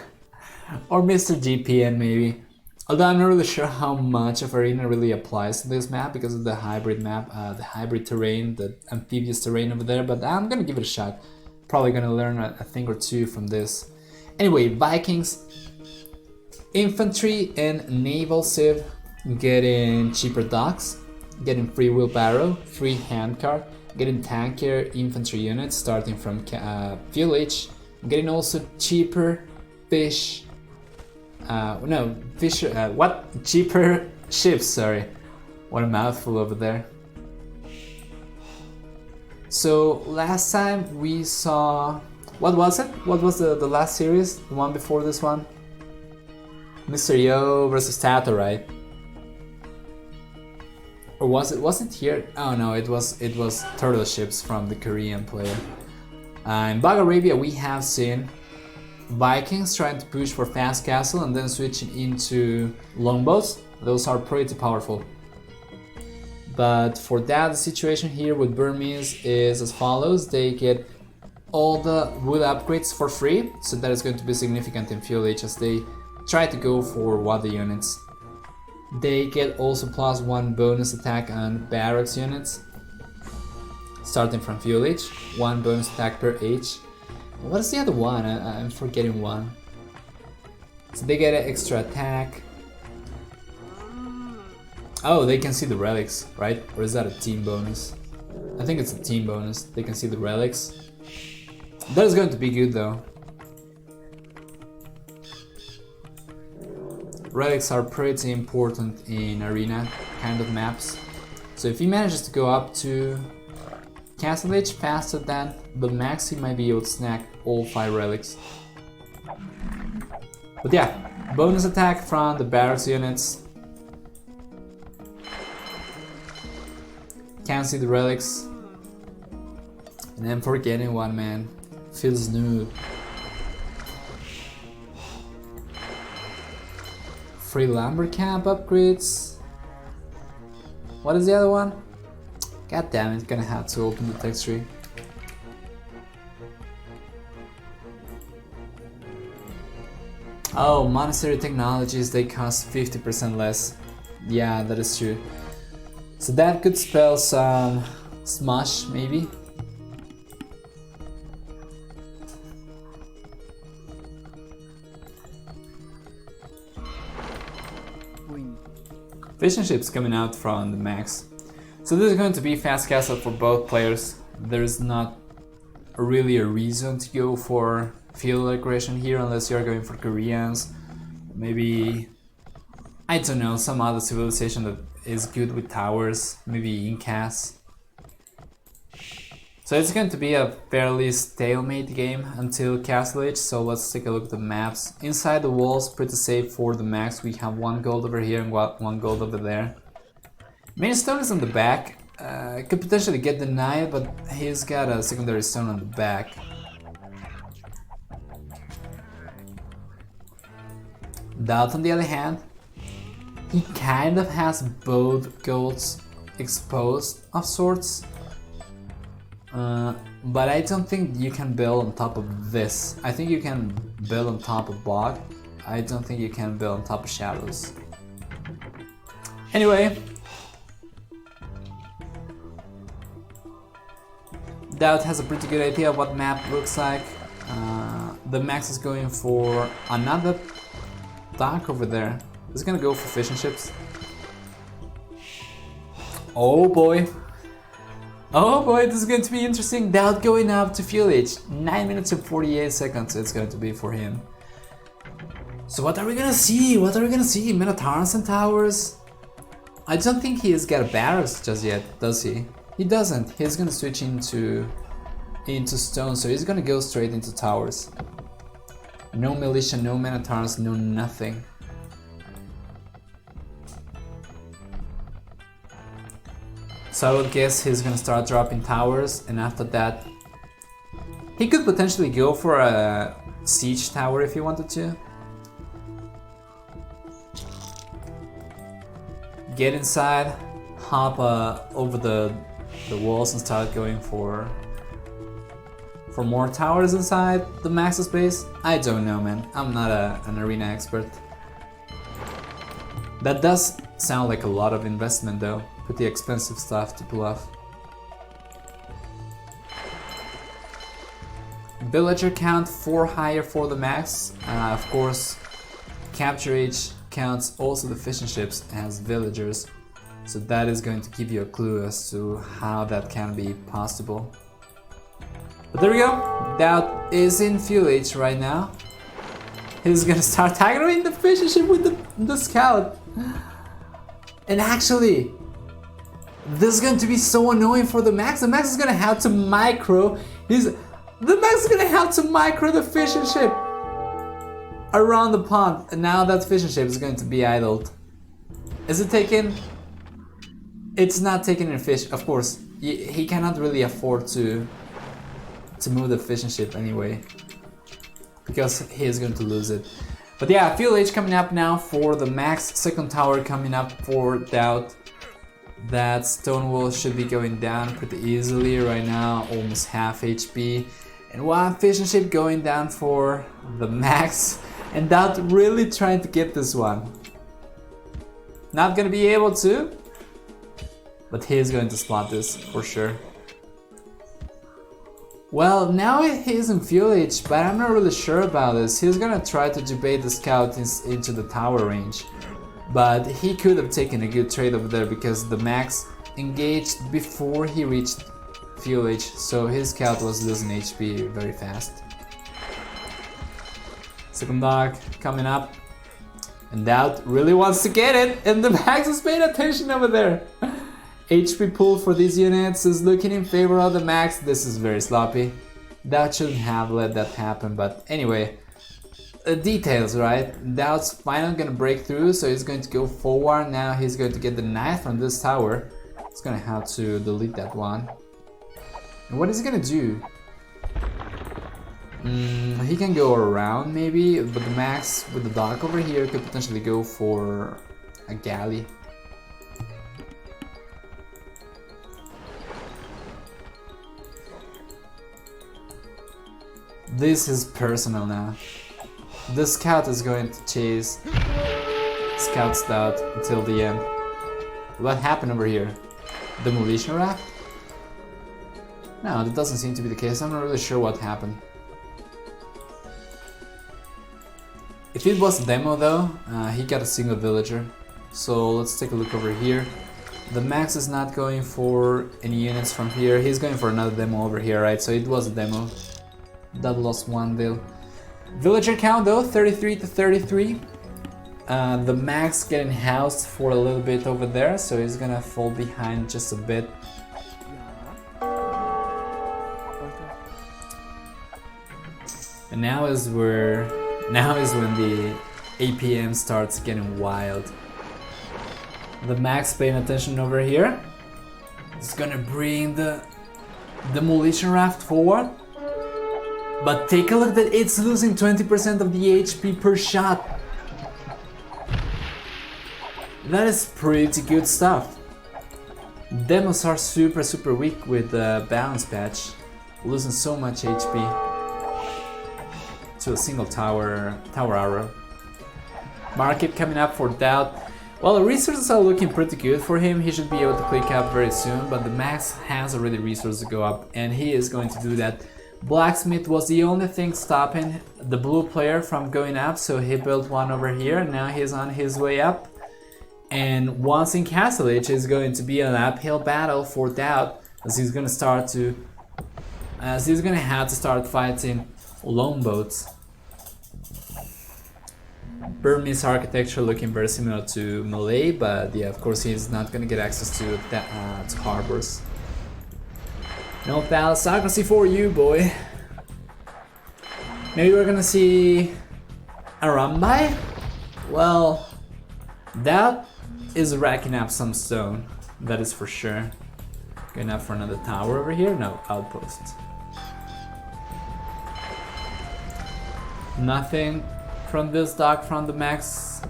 Speaker 1: Or Mr. GPN maybe. Although I'm not really sure how much of Arena really applies to this map because of the hybrid map, the hybrid terrain, the amphibious terrain over there, but I'm gonna give it a shot. Probably gonna learn a thing or two from this. Anyway, Vikings, infantry and naval civ, getting cheaper docks, getting free wheelbarrow, free handcar, getting tankier infantry units starting from fuel H, getting also cheaper fish, cheaper ships, sorry. What a mouthful over there. So last time we saw, what was it? What was the last series? The one before this one? Mr. Yo versus Tato, right? Or was it here? Oh no, it was turtle ships from the Korean player. In Bug Arabia we have seen Vikings trying to push for fast castle and then switching into longbows. Those are pretty powerful. But for that, the situation here with Burmese is as follows. They get all the wood upgrades for free, so that is going to be significant in Fuel H as they try to go for Wada units. They get also +1 bonus attack on barracks units, starting from Fuel H, 1 bonus attack per H. What is the other one? I'm forgetting one. So they get an extra attack. Oh, they can see the relics, right? Or is that a team bonus? I think it's a team bonus. They can see the relics. That is going to be good though. Relics are pretty important in arena kind of maps. So if he manages to go up to Castle Age faster than the max, he might be able to snack all 5 relics. But yeah, bonus attack from the barracks units. Can't see the relics. And then forgetting one, man. Feels new. Free lumber camp upgrades. What is the other one? God damn it, gonna have to open the text tree. Oh, monastery technologies, they cost 50% less. Yeah, that is true. So that could spell some smush, maybe. Fishing ships coming out from the max. So this is going to be fast castle for both players. There's not really a reason to go for field aggression here unless you're going for Koreans. Maybe, I don't know, some other civilization that is good with towers, maybe Incas. So it's going to be a fairly stalemate game until Castle Age, so let's take a look at the maps. Inside the walls, pretty safe for the max. We have 1 gold over here and 1 gold over there. Main stone is on the back. Could potentially get denied, but he's got a secondary stone on the back. Daut, on the other hand, he kind of has both golds exposed of sorts. But I don't think you can build on top of this. I think you can build on top of Bog. I don't think you can build on top of Shadows. Anyway, Daut has a pretty good idea of what map looks like. The max is going for another dock over there. He's gonna go for fishing ships. Oh boy. Oh boy, this is going to be interesting. Daut going up to fuel age. 9 minutes and 48 seconds it's going to be for him. So what are we gonna see? What are we gonna see? Minotaurs and towers? I don't think he's got a barracks just yet, does he? He doesn't. He's gonna switch into stone, so he's gonna go straight into towers. No militia, no Minotaurs, no nothing. So I would guess he's gonna start dropping towers, and after that he could potentially go for a siege tower if he wanted to. Get inside, hop over the walls and start going for more towers inside the max space. I don't know, man. I'm not an arena expert. That does sound like a lot of investment though. Pretty expensive stuff to pull off. Villager count 4 higher for the max. Of course, capture age counts also the fishing ships as villagers. So that is going to give you a clue as to how that can be possible. But there we go. Daut is in fuel age right now. He's gonna start targeting the fishing ship with the scout. And actually, this is going to be so annoying for the max. The max is gonna have to micro. The max is gonna have to micro the fishing ship around the pond, and now that fishing ship is going to be idled. Is it taken? It's not taking in fish, of course. He cannot really afford to move the fishing ship anyway, because he is going to lose it. But yeah, fuel age coming up now for the max. Second tower coming up for Daut. That stone wall should be going down pretty easily right now, almost half HP. And one fishing ship going down for the max. And Daut really trying to get this one. Not gonna be able to, but he is going to spot this for sure. Well, now he's in fuel age, but I'm not really sure about this. He's gonna try to debate the scout into the tower range. But he could have taken a good trade over there because the max engaged before he reached fuel age, so his scout was losing HP very fast. Second dog coming up, and Daut really wants to get it, and the max is paying attention over there. HP pool for these units is looking in favor of the max. This is very sloppy. That shouldn't have let that happen, but anyway. Details, right? Daut's finally gonna break through, so he's going to go forward. Now he's going to get the knife from this tower. He's gonna have to delete that one. And what is he gonna do? He can go around maybe, but the max with the dock over here could potentially go for a galley. This is personal now. The scout is going to chase Scout Stout until the end. What happened over here? Demolition raft? No, that doesn't seem to be the case. I'm not really sure what happened. If it was a demo though, he got a single villager. So let's take a look over here. The max is not going for any units from here. He's going for another demo over here, right? So it was a demo. That lost one bill. Villager count though, 33 to 33. The max getting housed for a little bit over there, so he's gonna fall behind just a bit. And now is when the APM starts getting wild. The max paying attention over here. He's gonna bring the demolition raft forward. But take a look that it's losing 20% of the HP per shot. That is pretty good stuff. Demos are super weak with the balance patch, losing so much HP to a single tower arrow. Market coming up for Daut. Well, the resources are looking pretty good for him. He should be able to click up very soon, but the max has already resources to go up, and he is going to do that. Blacksmith was the only thing stopping the blue player from going up, so he built one over here. Now he's on his way up. And once in Castle Age, it's going to be an uphill battle for Daut, as he's gonna have to start fighting longboats. Burmese architecture looking very similar to Malay, but yeah, of course he's not gonna get access to harbors. No palace for you, boy. Maybe we're gonna see a run-by? Well, Daut is racking up some stone, that is for sure. Going up for another tower over here? No, outpost. Nothing from this dock from the max.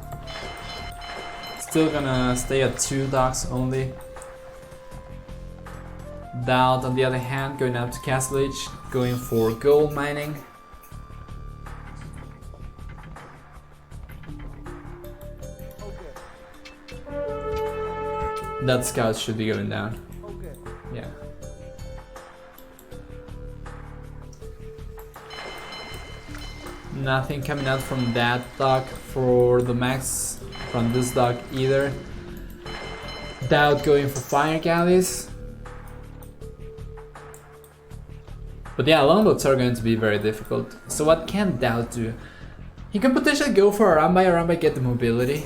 Speaker 1: Still gonna stay at 2 docks only. Daut, on the other hand, going up to Castle Age, going for gold mining. That scout should be going down. Yeah. Nothing coming out from that dock for the max, from this dock either. Daut going for fire galleys. But yeah, longboats are going to be very difficult. So what can Daut do? He can potentially go for a run-by, get the mobility.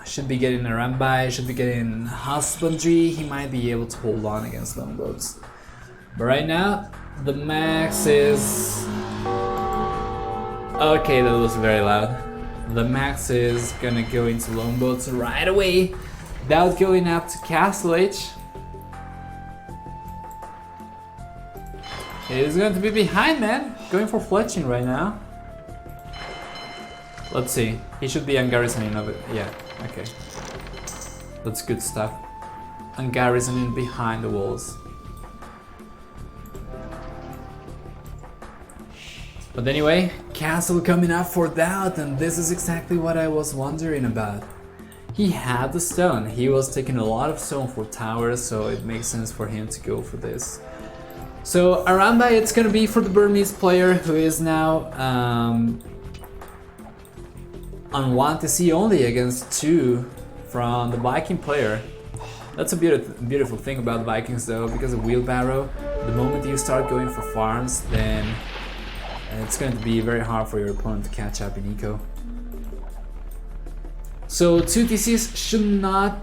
Speaker 1: Should be getting a run-by, should be getting husbandry. He might be able to hold on against longboats. But right now, the max is... Okay, that was very loud. The max is gonna go into longboats right away. Daut going up to Castle Age. He's going to be behind, man. Going for fletching right now. Let's see. He should be ungarrisoning of it. Yeah, okay. That's good stuff. Ungarrisoning behind the walls. But anyway, castle coming up for Daut, and this is exactly what I was wondering about. He had the stone. He was taking a lot of stone for towers, so it makes sense for him to go for this. So Aramba, it's gonna be for the Burmese player who is now on 1 TC only against 2 from the Viking player. That's a beautiful thing about Vikings though, because of wheelbarrow. The moment you start going for farms, then it's going to be very hard for your opponent to catch up in eco. So 2 TCs should not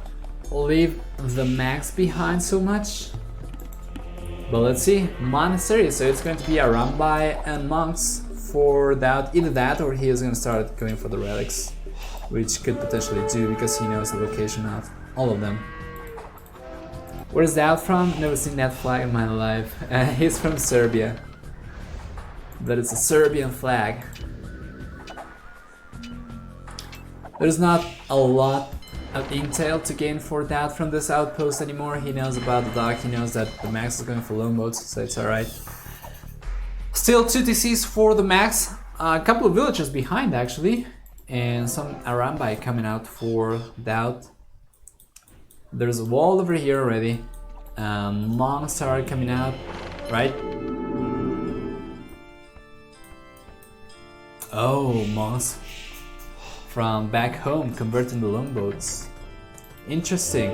Speaker 1: leave the max behind so much. But let's see, Monastery, so it's going to be a run by and monks for Daut. Either that or he is going to start going for the relics, which could potentially do because he knows the location of all of them. Where's Daut from? Never seen that flag in my life. He's from Serbia. But it's a Serbian flag. There's not a lot of intel to gain for Daut from this outpost anymore. He knows about the dock, he knows that the max is going for lone boats, so it's alright. Still 2 TCs for the max, a couple of villagers behind actually, and some Arambai coming out for Daut. There's a wall over here already, monks are coming out, right? Oh, monks from back home converting the longboats. Interesting.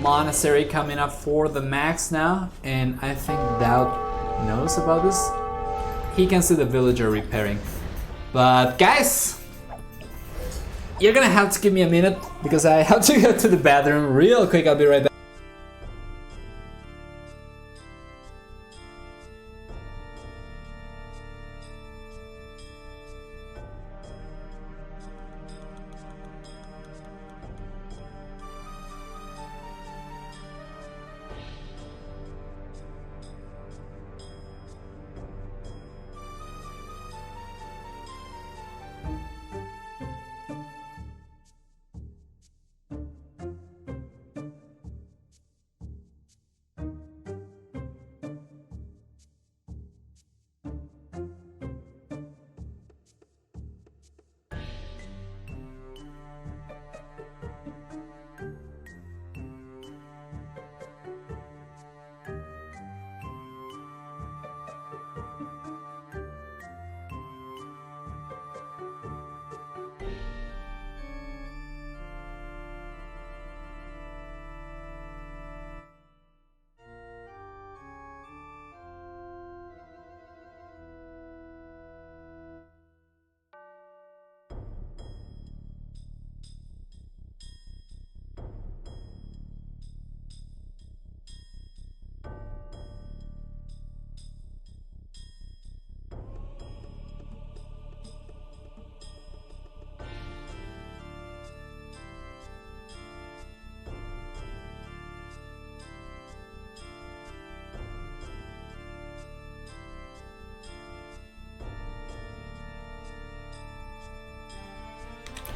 Speaker 1: Monastery coming up for the max now, and I think Daut knows about this. He can see the villager repairing. But guys, you're gonna have to give me a minute because I have to go to the bathroom real quick. I'll be right back.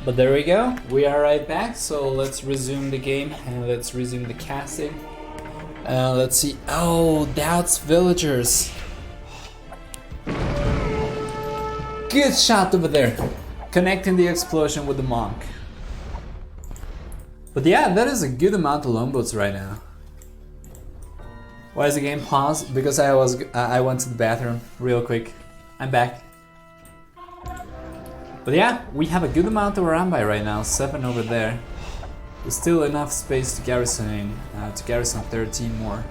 Speaker 1: But there we go, we are right back, so let's resume the game and let's resume the casting. Let's see, oh, Daut's villagers. Good shot over there, connecting the explosion with the monk. But yeah, that is a good amount of longboats right now. Why is the game paused? Because I went to the bathroom real quick. I'm back. But yeah, we have a good amount of Arambai right now, 7 over there. There's still enough space to garrison 13 more.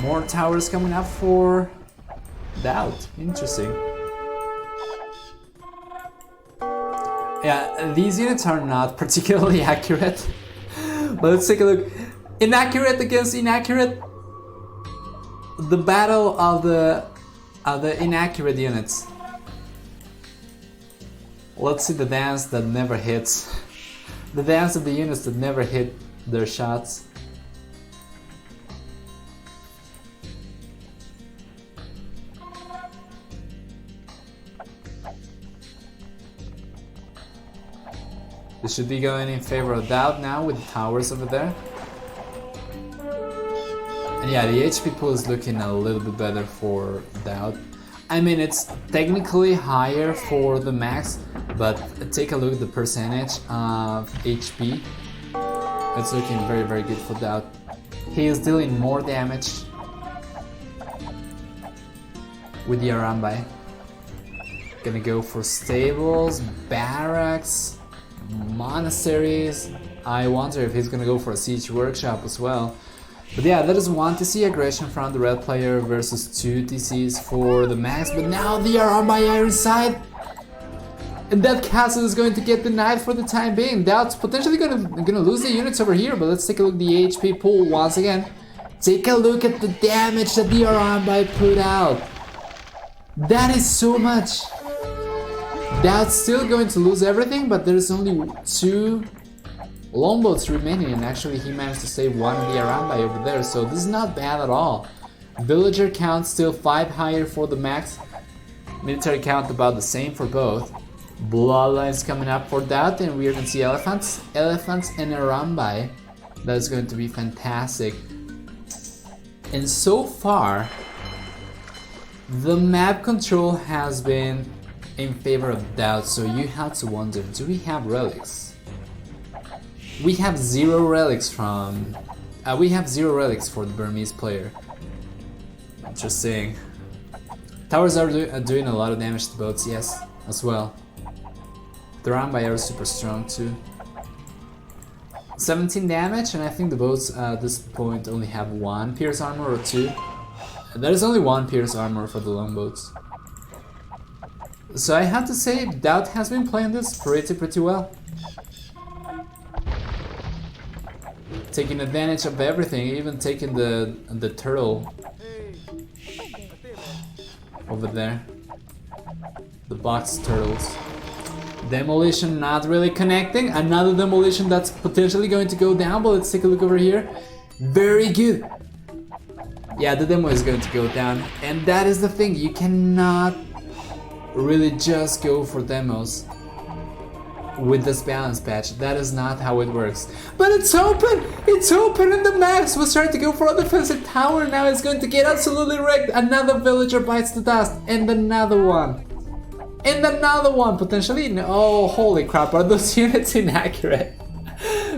Speaker 1: More towers coming up for Daut. Interesting. Yeah, these units are not particularly accurate. But let's take a look. Inaccurate against inaccurate. The battle of the inaccurate units. Let's see the dance that never hits. The dance of the units that never hit their shots. This should be going in favor of Daut now with the towers over there. And yeah, the HP pool is looking a little bit better for Daut. I mean, it's technically higher for the max, but take a look at the percentage of HP. It's looking very, very good for Daut. He is dealing more damage with the Arambai. Gonna go for stables, barracks, monasteries. I wonder if he's gonna go for a siege workshop as well. But yeah, that is 1 TC aggression from the red player versus 2 TCs for the max. But now the Arambai are inside. And that castle is going to get denied for the time being. Daut's potentially gonna lose the units over here, but let's take a look at the HP pool once again. Take a look at the damage that the Arambai put out. That is so much. Daut's still going to lose everything, but there's only 2 longboats remaining, and actually he managed to save one of the Arambai over there, so this is not bad at all. Villager count still 5 higher for the max. Military count about the same for both. Bloodlines coming up for that, and we're gonna see elephants and Arambai. That's going to be fantastic. And so far, the map control has been in favor of Daut, so you have to wonder, do we have relics? We have 0 relics from... we have 0 relics for the Burmese player. Interesting. Towers are doing a lot of damage to boats, yes, as well. The Arambai are super strong too. 17 damage, and I think the boats at this point only have 1 pierce armor or 2. There's only 1 pierce armor for the longboats. So I have to say, Daut has been playing this pretty well. Taking advantage of everything, even taking the turtle over there. The box turtles. Demolition not really connecting. Another demolition that's potentially going to go down, but let's take a look over here. Very good. Yeah, the demo is going to go down, and that is the thing, you cannot really just go for demos with this balance patch. That is not how it works. But it's open! It's open, and the Max was trying to go for a defensive tower. Now it's going to get absolutely wrecked. Another villager bites the dust, and another one. And another one, potentially. Oh, holy crap, are those units inaccurate?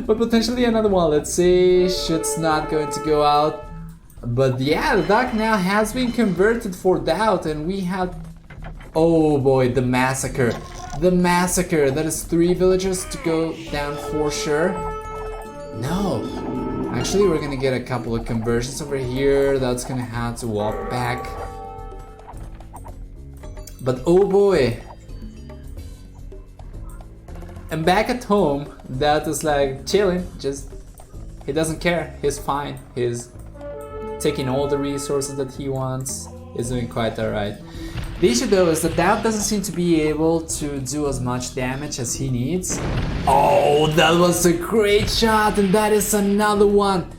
Speaker 1: But potentially another one. Let's see. Shit's not going to go out. But yeah, the dock now has been converted for Daut, and we have... Oh boy, the massacre. The massacre. That is 3 villagers to go down for sure. No. Actually, we're gonna get a couple of conversions over here. That's gonna have to walk back. But oh boy. And back at home, Daut is like chilling. Just, he doesn't care. He's fine. He's taking all the resources that he wants. He's doing quite alright. The issue though is that Daut doesn't seem to be able to do as much damage as he needs. Oh, that was a great shot, and that is another one.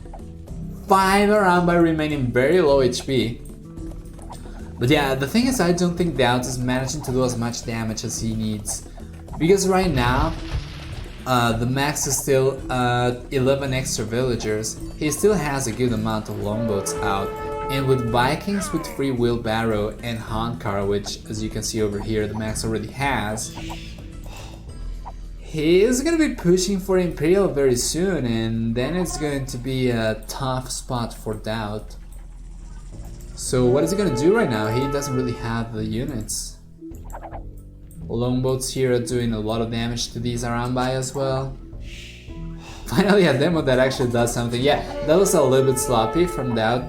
Speaker 1: 5 Arambai remaining very low HP. But yeah, the thing is, I don't think Daut is managing to do as much damage as he needs. Because right now, the max is still 11 extra villagers. He still has a good amount of longboats out. And with Vikings with free wheelbarrow and handcar, which as you can see over here the max already has, he is gonna be pushing for Imperial very soon, and then it's going to be a tough spot for Daut. So what is he gonna do right now? He doesn't really have the units. Longboats here are doing a lot of damage to these Arambai as well. Finally a demo that actually does something. Yeah, that was a little bit sloppy from Daut.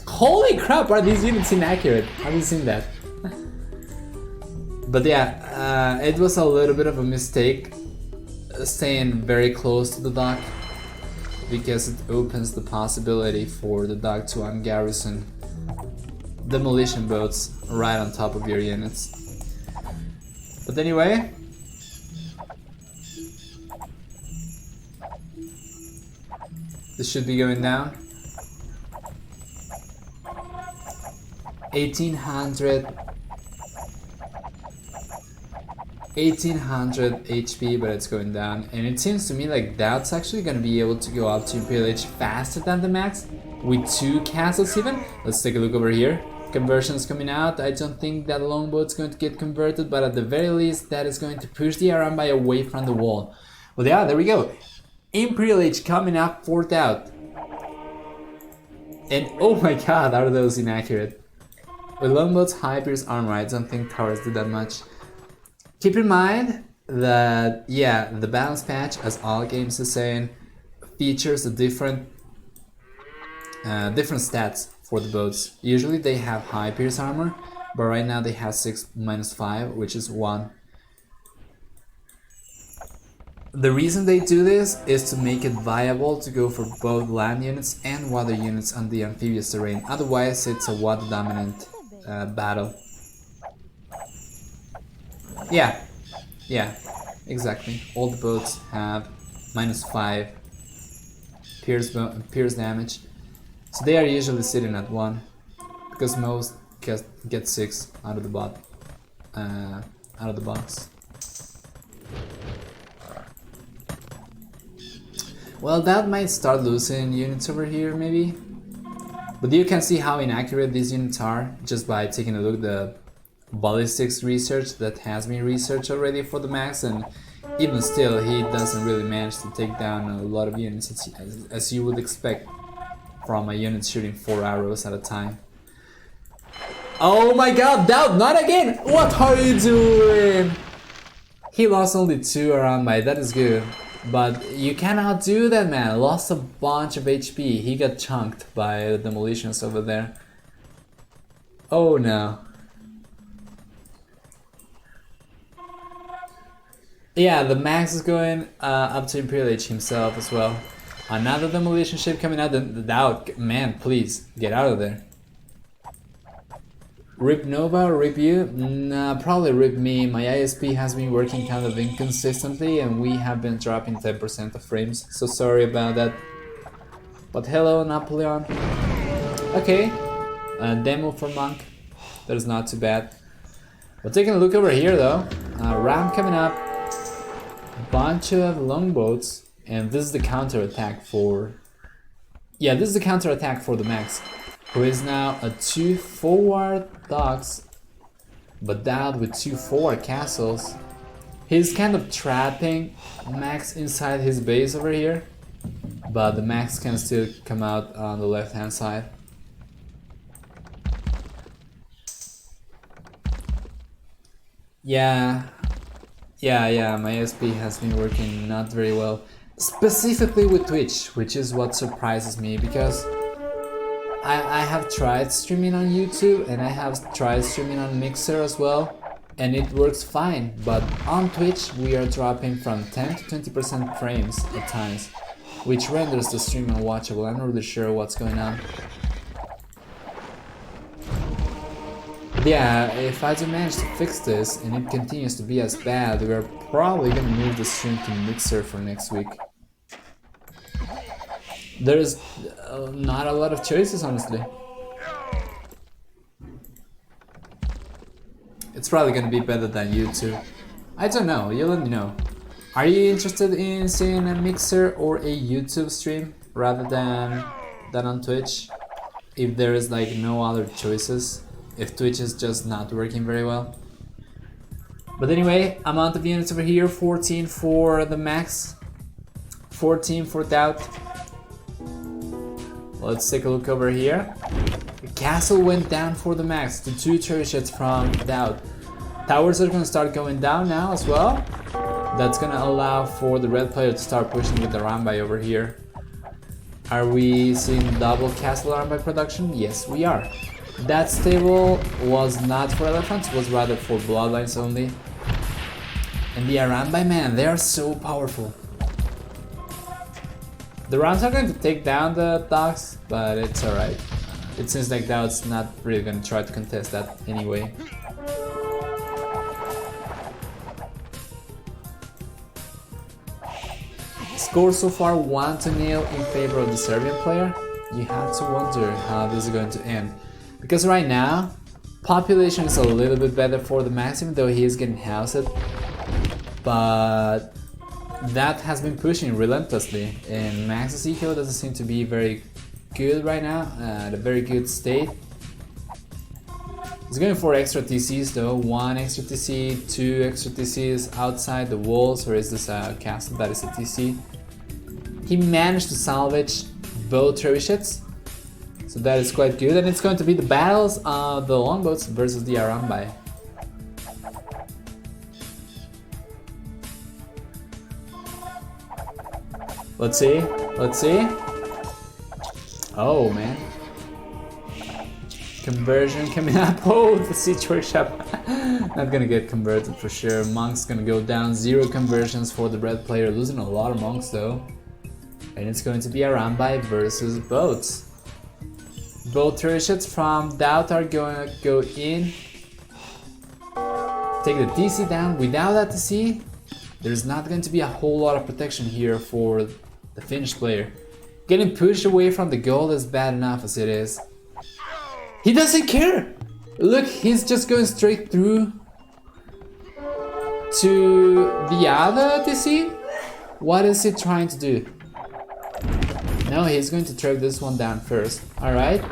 Speaker 1: Holy crap, are these units inaccurate? Have you seen that? But yeah, it was a little bit of a mistake staying very close to the dock, because it opens the possibility for the dock to ungarrison demolition boats right on top of your units. But anyway, this should be going down. 1800 HP, but it's going down, and it seems to me like Daut's actually gonna be able to go up to Imperial Age faster than the max, with 2 castles even. Let's take a look over here. Conversions coming out. I don't think that longboat's going to get converted, but at the very least that is going to push the Arambai away from the wall. Well yeah, there we go. Imperial Age coming up for Daut. And oh my god, are those inaccurate. With longboats, high pierce armor, I don't think towers do that much. Keep in mind that, yeah, the balance patch, as all games are saying, features a different stats for the boats. Usually they have high pierce armor, but right now they have 6 minus 5, which is 1. The reason they do this is to make it viable to go for both land units and water units on the amphibious terrain, otherwise it's a water dominant battle. Yeah, exactly. All the boats have minus 5 pierce damage, so they are usually sitting at 1, because most get 6 out of the box. Well, that might start losing units over here, maybe. But you can see how inaccurate these units are just by taking a look at the ballistics research that has been researched already for the max, and even still, he doesn't really manage to take down a lot of units, as you would expect from a unit shooting 4 arrows at a time. Oh my god, Daut, not again! What are you doing? He lost only 2 around by, that is good. But you cannot do that, man. Lost a bunch of HP. He got chunked by the demolitions over there. Oh no. Yeah, the Max is going up to Imperial Age himself as well. Another demolition ship coming out. The Daut, man, please get out of there. Rip Nova, rip you? Nah, probably rip me. My ISP has been working kind of inconsistently and we have been dropping 10% of frames, so sorry about that. But hello, Napoleon. Okay, demo for Monk. That is not too bad. But taking a look over here though, Ram coming up, bunch of longboats, and this is the counter-attack for... Yeah, this is the counter-attack for the Max, who is now a 2 forward docks, but Daut with 2 forward castles. He's kind of trapping Max inside his base over here, but the Max can still come out on the left hand side. Yeah, my SP has been working not very well, specifically with Twitch, which is what surprises me, because I have tried streaming on YouTube and I have tried streaming on Mixer as well, and it works fine, but on Twitch we are dropping from 10 to 20% frames at times, which renders the stream unwatchable. I'm not really sure what's going on. But yeah, if I do manage to fix this and it continues to be as bad, we're probably gonna move the stream to Mixer for next week. There's not a lot of choices, honestly. It's probably gonna be better than YouTube. I don't know, you let me know. Are you interested in seeing a Mixer or a YouTube stream rather than on Twitch? If there is like no other choices, if Twitch is just not working very well. But anyway, amount of units over here, 14 for the Max, 14 for Daut. Let's take a look over here. The castle went down for the Max to 2 turrets from Daut. Towers are gonna start going down now as well. That's gonna allow for the red player to start pushing with the Rambai over here. Are we seeing double castle Rambai production? Yes, we are. That stable was not for elephants, was rather for bloodlines only. And the Rambai, man, they are so powerful. The Rams are going to take down the docks, but it's alright. It seems like Daut's not really going to try to contest that anyway. Score so far 1-0 in favor of the Serbian player. You have to wonder how this is going to end. Because right now, population is a little bit better for the Max, even though he is getting housed. But that has been pushing relentlessly, and Max's eco doesn't seem to be very good right now, at a very good state. He's going for extra TCs though, 1 extra TC, 2 extra TCs outside the walls, or is this a castle that is a TC? He managed to salvage both trebuchets, so that is quite good, and it's going to be the battles of the longboats versus the Arambai. Let's see, let's see. Oh man. Conversion coming up. Oh, the Siege Workshop. Not gonna get converted for sure. Monk's gonna go down. 0 conversions for the red player. Losing a lot of monks though. And it's going to be a Rambai versus boats. Both turrets from Daut are going to go in. Take the DC down. Without that DC, there's not going to be a whole lot of protection here for the Finnish player. Getting pushed away from the goal is bad enough as it is. He doesn't care! Look, he's just going straight through to the other DC. What is he trying to do? No, he's going to trap this one down first. Alright.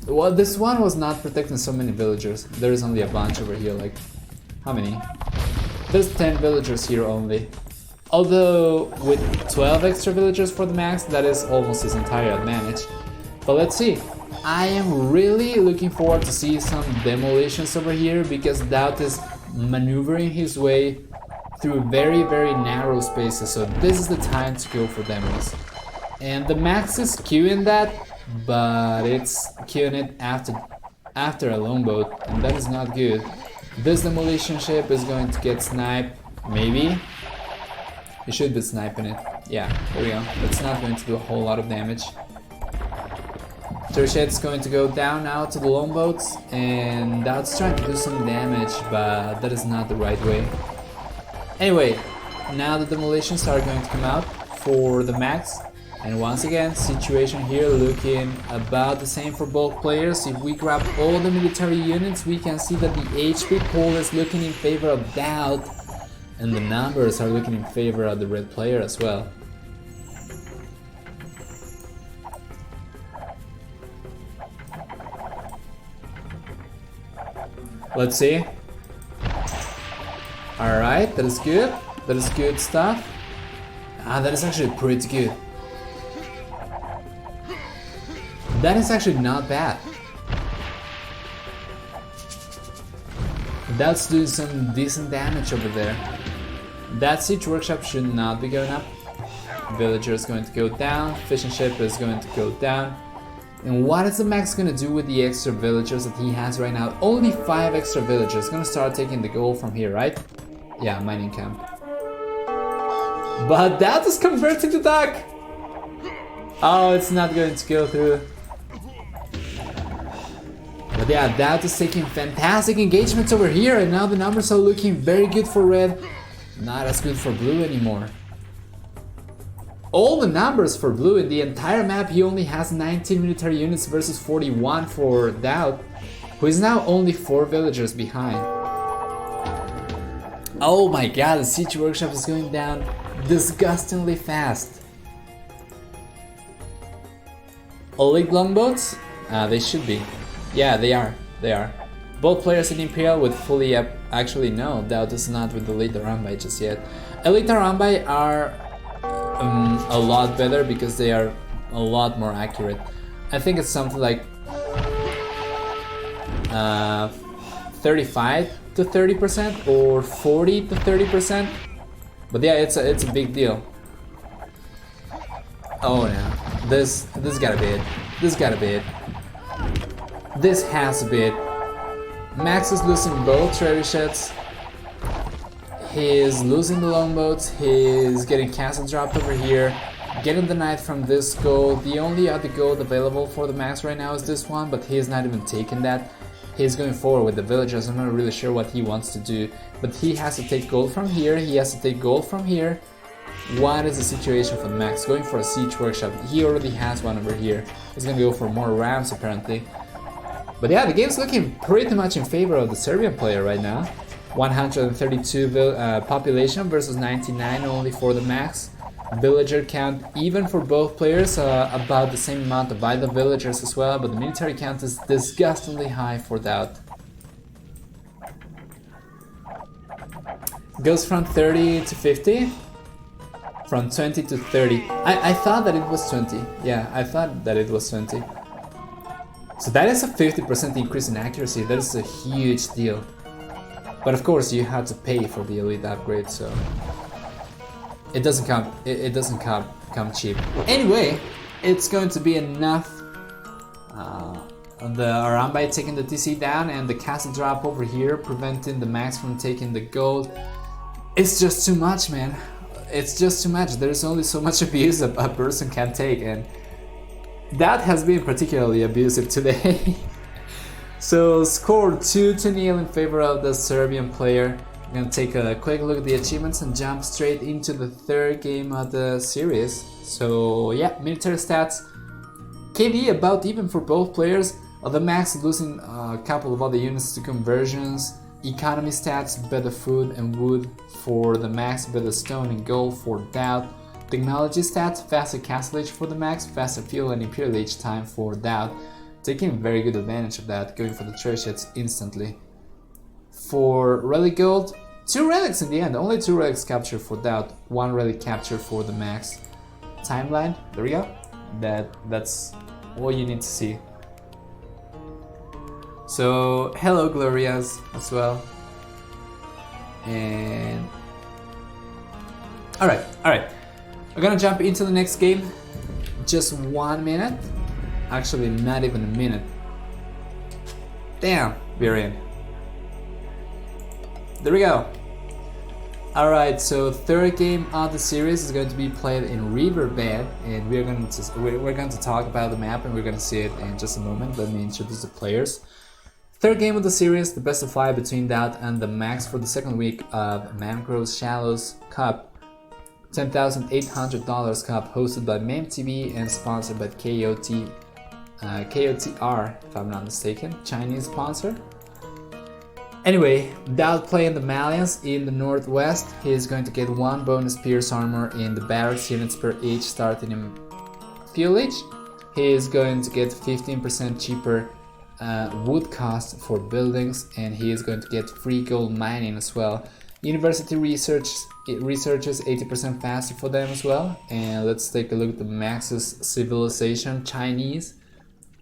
Speaker 1: Well, this one was not protecting so many villagers. There is only a bunch over here, like... How many? There's 10 villagers here only. Although, with 12 extra villagers for the max, that is almost his entire advantage. But let's see. I am really looking forward to see some demolitions over here, because Daut is maneuvering his way through very, very narrow spaces. So this is the time to go for demos. And the max is queuing that, but it's queuing it after a longboat, and that is not good. This demolition ship is going to get sniped, maybe. It should be sniping it. Yeah, there we go. That's not going to do a whole lot of damage. Turret's going to go down now to the longboats, and Daut's trying to do some damage, but that is not the right way. Anyway, now the demolitions are going to come out for the max. And once again, situation here looking about the same for both players. If we grab all the military units, we can see that the HP pool is looking in favor of Daut, and the numbers are looking in favor of the red player as well. Let's see. Alright, that is good. That is good stuff. That is actually pretty good. That is actually not bad. That's doing some decent damage over there. That Siege Workshop should not be going up. Villager is going to go down. Fishing ship is going to go down. And what is the max going to do with the extra villagers that he has right now? Only 5 extra villagers. Going to start taking the goal from here, right? Yeah, mining camp. But that is converting to duck. Oh, it's not going to go through. But yeah, Daut is taking fantastic engagements over here, and now the numbers are looking very good for red. Not as good for blue anymore. All the numbers for blue in the entire map, he only has 19 military units versus 41 for Daut, who is now only 4 villagers behind. Oh my god, the Siege Workshop is going down disgustingly fast. Elite longboats? They should be. Yeah, they are. They are. Both players in Imperial with fully up. Actually, no, Daut is not with Elite Arambai just yet. Elite Arambai are a lot better because they are a lot more accurate. I think it's something like 35 to 30% or 40 to 30%. But yeah, it's a big deal. Oh yeah, this gotta be it. This gotta be it. This has to be it. Max is losing both trebuchets. He's losing the longboats. He's getting castle dropped over here. Getting the knight from this gold. The only other gold available for the Max right now is this one, but he's not even taking that. He's going forward with the villagers. I'm not really sure what he wants to do, but he has to take gold from here. He has to take gold from here. What is the situation for the Max? Going for a Siege Workshop. He already has one over here. He's gonna go for more rams apparently. But yeah, the game's looking pretty much in favor of the Serbian player right now. 132 population versus 99 only for the Max. Villager count even for both players, about the same amount of vital villagers as well, but the military count is disgustingly high for Daut. Goes from 30 to 50. From 20 to 30. I thought that it was 20. Yeah, I thought that it was 20. So that is a 50% increase in accuracy. That is a huge deal. But of course, you have to pay for the elite upgrade, so it doesn't come. It doesn't come cheap. Anyway, it's going to be enough the Arambai taking the TC down and the castle drop over here, preventing the Max from taking the gold. It's just too much, man. It's just too much. There's only so much abuse a person can take, and that has been particularly abusive today. So score 2-0 in favor of the Serbian player. I'm gonna take a quick look at the achievements and jump straight into the third game of the series. So yeah, military stats. KD about even for both players. TheMax losing a couple of other units to conversions. Economy stats, better food and wood for TheMax, better stone and gold for Daut. Technology stats, faster castle age for TheMax, faster fuel and imperial age time for Daut. Taking very good advantage of that, going for the church hits instantly. For relic gold, 2 relics in the end, only 2 relics captured for Daut, 1 relic captured for TheMax. Timeline, there we go. That's all you need to see. So hello Glorias as well. And alright. We're gonna jump into the next game. Just 1 minute. Actually not even a minute. Damn, we're in. There we go. Alright, so third game of the series is going to be played in Riverbed, and we're going to talk about the map and we're going to see it in just a moment. Let me introduce the players. Third game of the series, the best of 5 between Daut and TheMax for the second week of Mangrove Shallows Cup. $10,800 Cup hosted by MemTV and sponsored by KOTR, if I'm not mistaken, Chinese sponsor. Anyway, Daut playing the Malians in the northwest. He is going to get 1 bonus Pierce armor in the barracks units per each starting in fuel age. He is going to get 15% cheaper wood cost for buildings, and he is going to get free gold mining as well. University researches 80% faster for them as well. And let's take a look at the Max's civilization, Chinese,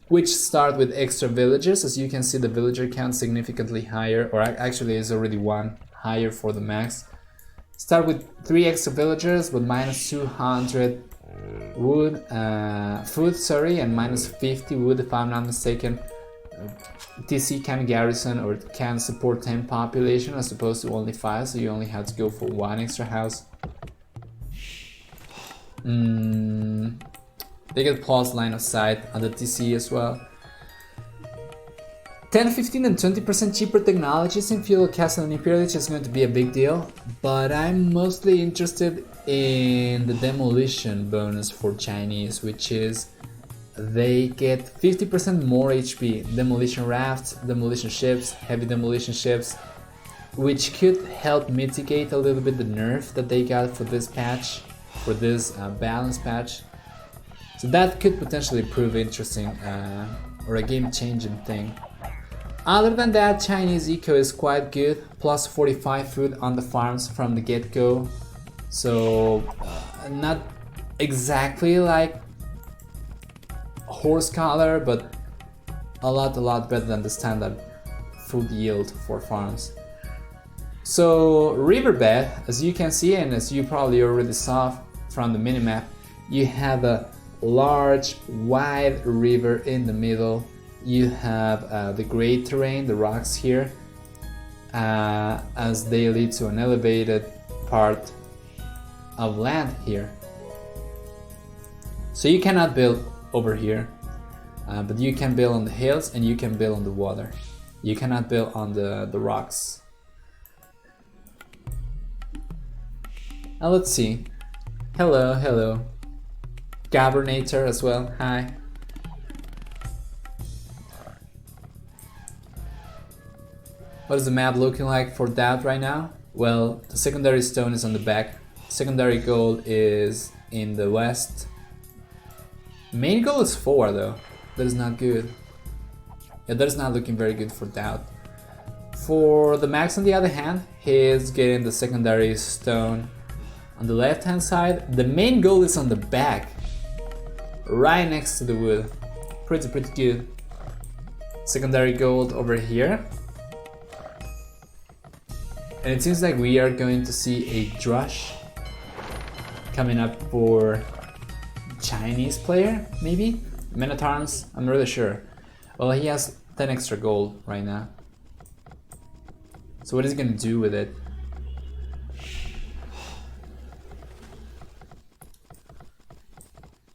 Speaker 1: which start with extra villagers. As you can see, the villager count significantly higher, or actually is already 1 higher for TheMax. Start with 3 extra villagers with minus 200 wood, food, sorry, and minus 50 wood if I'm not mistaken. TC can garrison or can support 10 population as opposed to only 5, so you only have to go for 1 extra house. They get plus line of sight on the TC as well. 10, 15 and 20% cheaper technologies in Feudal Castle and Imperial is going to be a big deal, but I'm mostly interested in the demolition bonus for Chinese, which is they get 50% more HP, demolition rafts, demolition ships, heavy demolition ships, which could help mitigate a little bit the nerf that they got for this patch, for this balance patch. So that could potentially prove interesting or a game-changing thing. Other than that, Chinese eco is quite good, plus 45 food on the farms from the get-go. So not exactly like horse collar, but a lot better than the standard food yield for farms. So Riverbed, as you can see and as you probably already saw from the minimap, you have a large wide river in the middle. You have the great terrain, the rocks here, as they lead to an elevated part of land here. So you cannot build over here, but you can build on the hills and you can build on the water. You cannot build on the rocks. Now let's see. Hello. Governator as well, hi. What is the map looking like for Daut right now? Well, the secondary stone is on the back. Secondary gold is in the west. Main gold is 4 though. That is not good. Yeah, that is not looking very good for Daut. For TheMax on the other hand, he is getting the secondary stone on the left hand side. The main gold is on the back, right next to the wood. Pretty good. Secondary gold over here. And it seems like we are going to see a drush coming up for Chinese player, maybe? Men at Arms, I'm not really sure. Well, he has 10 extra gold right now. So what is he gonna do with it?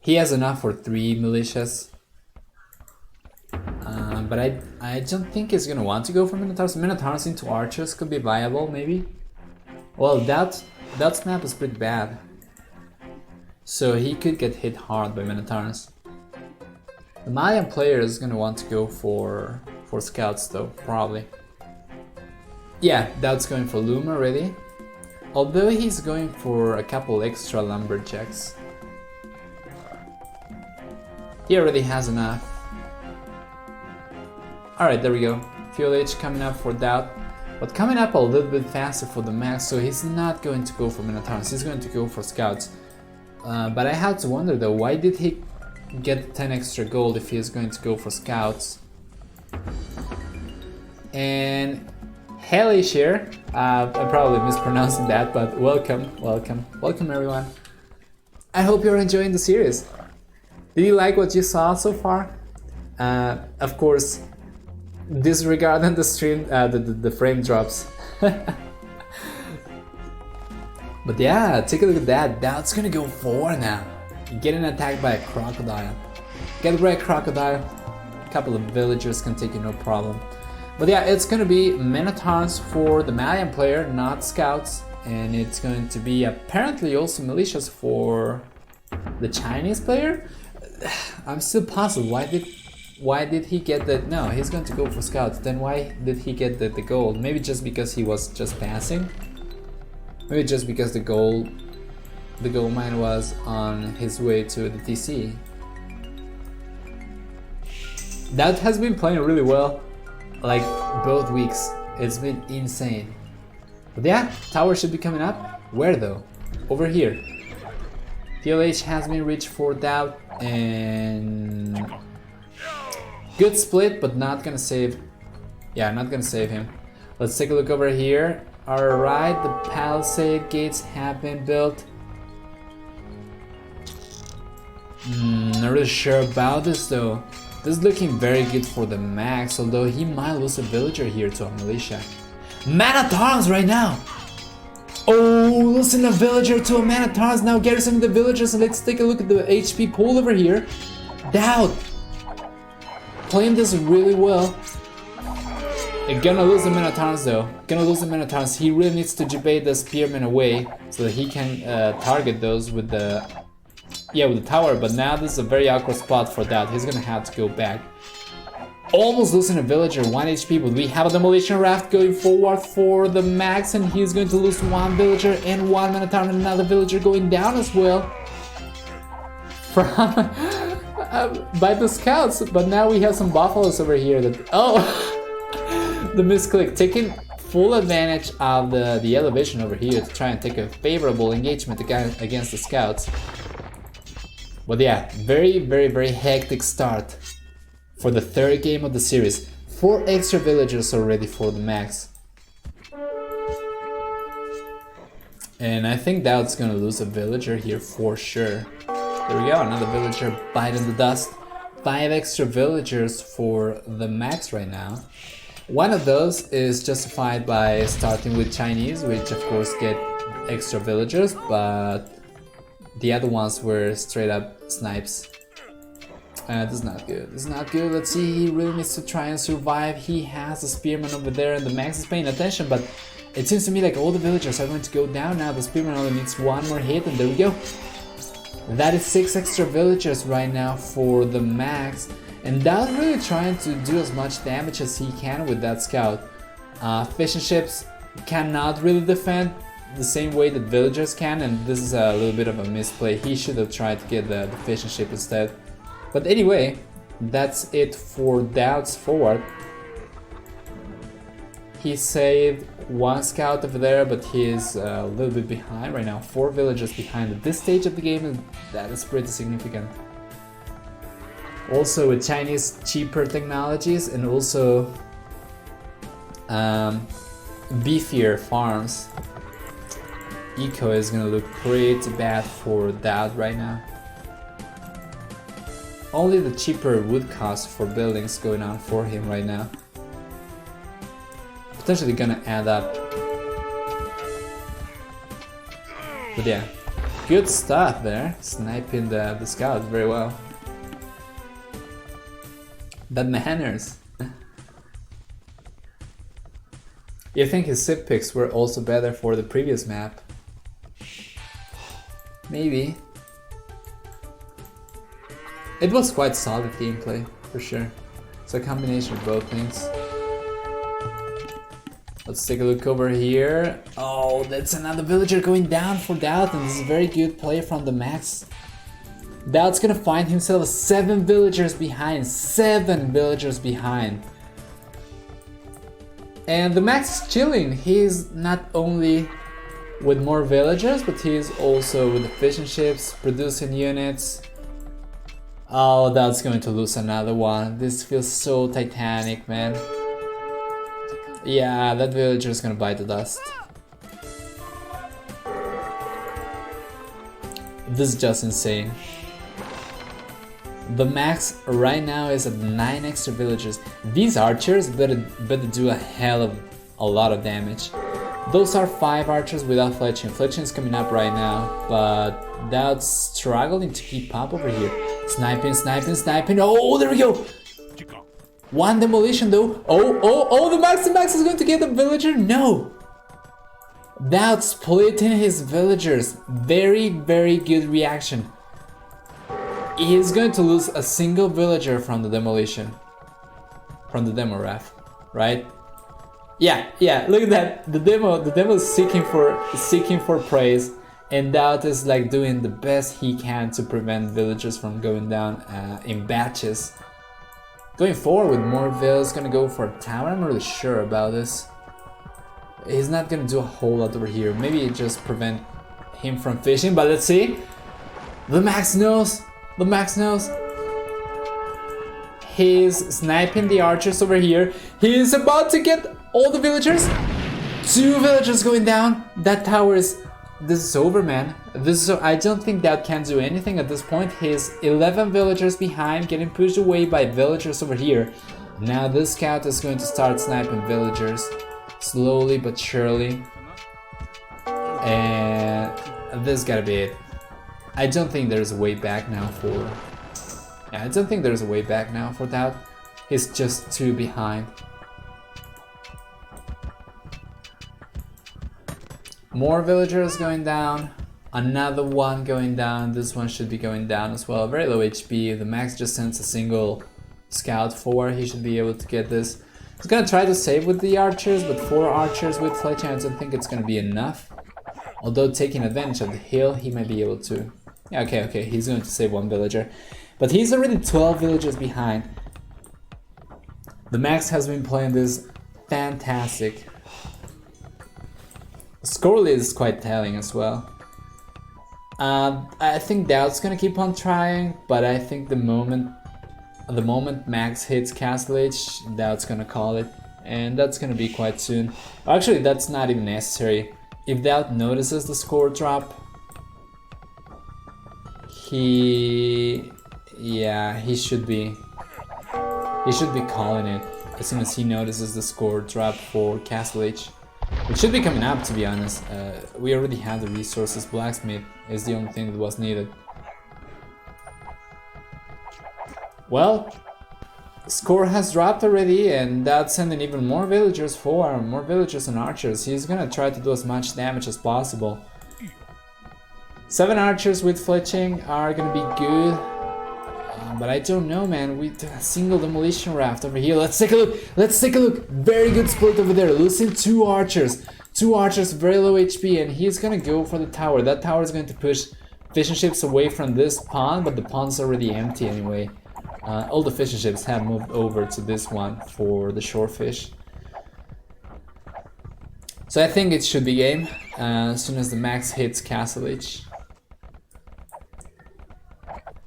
Speaker 1: He has enough for 3 militias. But I don't think he's gonna want to go for Minotaurs. Minotaurs into archers could be viable, maybe. Well, that snap is pretty bad. So he could get hit hard by Minotaurs. The Malian player is gonna want to go for scouts though, probably. Yeah, Daut's going for Loom already. Although he's going for a couple extra lumberjacks. He already has enough. Alright, there we go. Fuel H coming up for Daut. But coming up a little bit faster for the Max, so he's not going to go for Minotaurs, he's going to go for scouts. But I had to wonder though, why did he get 10 extra gold if he is going to go for scouts? And Hellish here, I'm probably mispronouncing that, but welcome everyone. I hope you're enjoying the series. Did you like what you saw so far? Of course, disregarding the stream, the frame drops. But yeah, take a look at that. Daut's gonna go forward now. Getting attacked by a crocodile. Get by a crocodile. A couple of villagers can take you no problem. But yeah, it's gonna be Minotaurs for the Malian player, not scouts. And it's going to be apparently also militias for the Chinese player. I'm still puzzled. Why did he get that? No, he's going to go for scouts. Then why did he get the gold? Maybe just because he was just passing. Maybe just because the gold mine was on his way to the TC. That has been playing really well, like both weeks. It's been insane. But yeah, tower should be coming up. Where though? Over here. PLH has been reached for Daut, and good split, but not gonna save. Yeah, not gonna save him. Let's take a look over here. Alright, the palisade gates have been built. Not really sure about this though. This is looking very good for the Max, although he might lose a villager here to a militia. Man at arms right now! Oh, losing a villager to a man at arms, now garrisoning the villagers, and let's take a look at the HP pool over here. Daut! Playing this really well. Gonna lose the Minotaurs though. Gonna lose the Minotaurs. He really needs to debate the spearmen away so that he can target those with the tower. But now this is a very awkward spot for that. He's gonna have to go back. Almost losing a villager, 1 HP, but we have a demolition raft going forward for the Max, and he's going to lose 1 villager and 1 Minotaur, and another villager going down as well. From by the scouts, but now we have some buffaloes over here that the misclick, taking full advantage of the elevation over here to try and take a favorable engagement against the scouts. But yeah, very hectic start for the 3rd game of the series. 4 extra villagers already for the Max. And I think Daut's gonna lose a villager here for sure. There we go, another villager biting the dust. 5 extra villagers for the Max right now. One of those is justified by starting with Chinese, which of course get extra villagers, but the other ones were straight up snipes. This is not good. This is not good. Let's see, he really needs to try and survive. He has a spearman over there and the Max is paying attention, but it seems to me like all the villagers are going to go down now. The spearman only needs 1 more hit, and there we go. That is 6 extra villagers right now for the Max, and Daut really trying to do as much damage as he can with that scout. Fishing ships cannot really defend the same way that villagers can, and this is a little bit of a misplay. He should have tried to get the fishing ship instead. But anyway, that's it for Daut's forward. He saved 1 scout over there, but he is a little bit behind right now. 4 villagers behind at this stage of the game, and that is pretty significant. Also with Chinese cheaper technologies and also beefier farms, eco is gonna look pretty bad for Daut right now. only the cheaper wood cost for buildings going on for him right now. Potentially gonna add up. But yeah, good stuff there. Sniping the scout very well. That manners. You think his sip picks were also better for the previous map? Maybe. It was quite solid gameplay, for sure. It's a combination of both things. Let's take a look over here. Oh, that's another villager going down for Daut, and this is a very good play from TheMax. Daut's gonna find himself 7 villagers behind. 7 villagers behind. And TheMax is chilling. He's not only with more villagers, but he's also with efficient ships, producing units. Oh, that's going to lose another one. This feels so Titanic, man. Yeah, that villager is gonna bite the dust. This is just insane. TheMax right now is at 9 extra villagers. These archers better do a hell of a lot of damage. Those are 5 archers without fletching. Fletching is coming up right now, but Daut's struggling to keep up over here. Sniping, sniping, sniping. Oh, there we go. 1 demolition though. Oh, TheMax is going to get the villager. No. Daut splitting his villagers. Very, very good reaction. He is going to lose a single villager from the demolition. From the demo ref, right? Yeah, look at that. The demo is seeking for praise, and Daut is like doing the best he can to prevent villagers from going down in batches. Going forward with more villas, gonna go for a tower. I'm not really sure about this. He's not gonna do a whole lot over here. Maybe just prevent him from fishing, but let's see. TheMax knows. TheMax knows. He's sniping the archers over here. He's about to get all the villagers. 2 villagers going down. That tower is... This is over, man. I don't think Daut can do anything at this point. He's 11 villagers behind, getting pushed away by villagers over here. Now this scout is going to start sniping villagers. Slowly but surely. And this gotta be it. I don't think there's a way back now for... Yeah, I don't think there's a way back now for Daut. He's just too behind. More villagers going down. Another one going down. This one should be going down as well. Very low HP. TheMax just sends a single scout forward. He should be able to get this. He's gonna try to save with the archers, but 4 archers with fletching, I don't think it's gonna be enough. Although taking advantage of the hill, he might be able to. Yeah, okay, he's going to save 1 villager. But he's already 12 villagers behind. TheMax has been playing this fantastic. Score lead is quite telling as well. I think Daut's gonna keep on trying, but I think the moment Max hits Castle Age, Daut's gonna call it, and that's gonna be quite soon. Actually, that's not even necessary. If Daut notices the score drop, he should be calling it as soon as he notices the score drop for Castle Age. It should be coming up, to be honest. We already have the resources. Blacksmith is the only thing that was needed. Well, score has dropped already, and that's sending even more villagers forward, more villagers and archers. He's gonna try to do as much damage as possible. 7 archers with fletching are gonna be good. But I don't know, man. With a single demolition raft over here. Let's take a look. Very good split over there. Losing 2 archers. 2 archers, very low HP, and he's gonna go for the tower. That tower is going to push fishing ships away from this pond, but the pond's already empty anyway. All the fishing ships have moved over to this one for the shorefish. So I think it should be game as soon as TheMax hits Castle Age.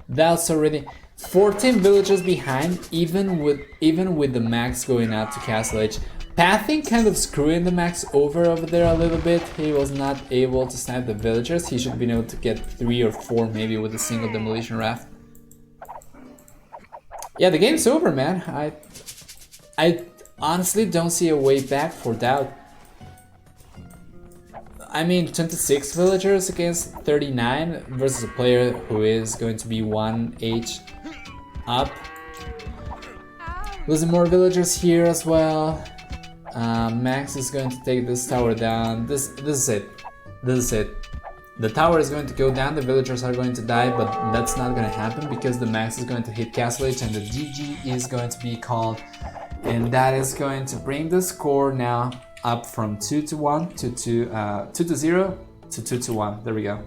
Speaker 1: That's already 14 villagers behind, even with TheMax going out to Castle Age. Pathing kind of screwing TheMax over there a little bit. He was not able to snipe the villagers. He should have been able to get 3 or 4 maybe with a single demolition raft. Yeah, the game's over, man. I honestly don't see a way back for Daut. I mean, 26 villagers against 39 versus a player who is going to be 1H up. Losing more villagers here as well. Max is going to take this tower down. This is it. This is it. The tower is going to go down, the villagers are going to die, but that's not going to happen because the Max is going to hit Castle Age and the GG is going to be called. And that is going to bring the score now up from 2-1 to 2-0 to 2-1. There we go.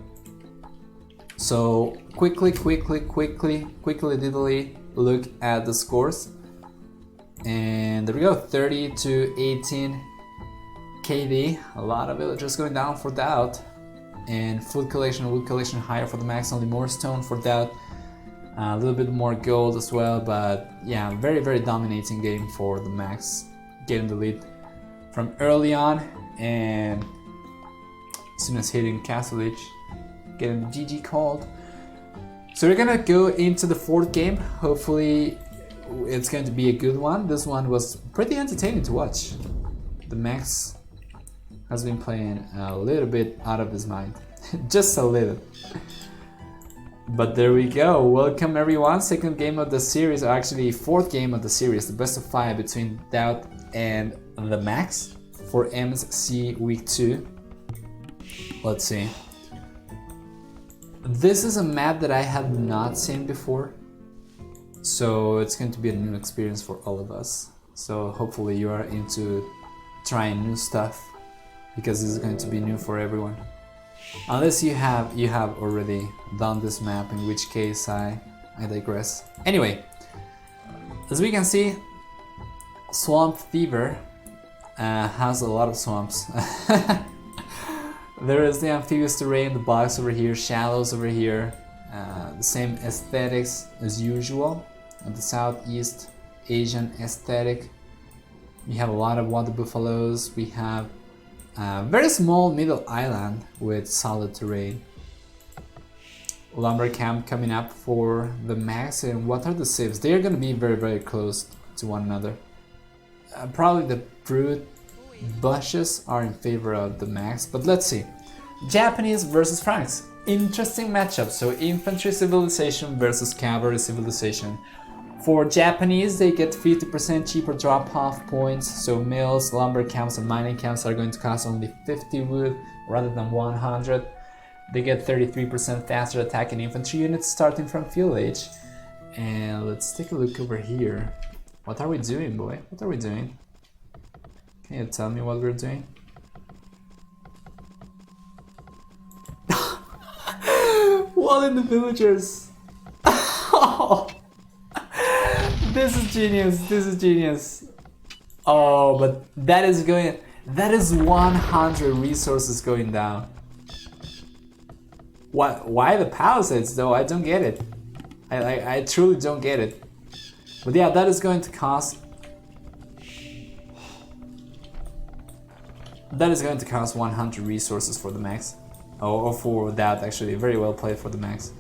Speaker 1: So quickly diddly look at the scores. And there we go, 30-18 KD. A lot of villagers going down for Daut. And wood collection higher for the Max, only more stone for Daut. A little bit more gold as well, but yeah, very dominating game for the Max, getting the lead from early on, and as soon as hitting Castle Age, getting the GG called. So we're gonna go into the fourth game. Hopefully it's going to be a good one. This one was pretty entertaining to watch. The Max has been playing a little bit out of his mind. Just a little. But there we go. Welcome everyone. Second game of the series, or actually fourth game of the series, the best of 5 between Daut and TheMax for MSC Week 2. Let's see. This is a map that I have not seen before, so it's going to be a new experience for all of us. So hopefully you are into trying new stuff, because this is going to be new for everyone. Unless you have already done this map, in which case I digress. Anyway, as we can see, Swamp Fever has a lot of swamps. There is the amphibious terrain, the box over here, shallows over here, the same aesthetics as usual. The Southeast Asian aesthetic. We have a lot of water buffaloes. We have a very small middle island with solid terrain. Lumber camp coming up for the Max. And what are the civs? They are going to be very close to one another. Probably the fruit bushes are in favor of the Max, but let's see. Japanese versus Franks. Interesting matchup. So infantry civilization versus cavalry civilization. For Japanese, they get 50% cheaper drop-off points, so mills, lumber camps, and mining camps are going to cost only 50 wood rather than 100. They get 33% faster attacking infantry units starting from Fuel Age. And let's take a look over here. What are we doing, boy? What are we doing? Can you tell me what we're doing? Walling the villagers! Oh. This is genius, this is genius. Oh, but that is 100 resources going down. Why the palisades though? I don't get it. I truly don't get it. But yeah, that is going to cost 100 resources for the Max. Or for that, actually. Very well played for the Max.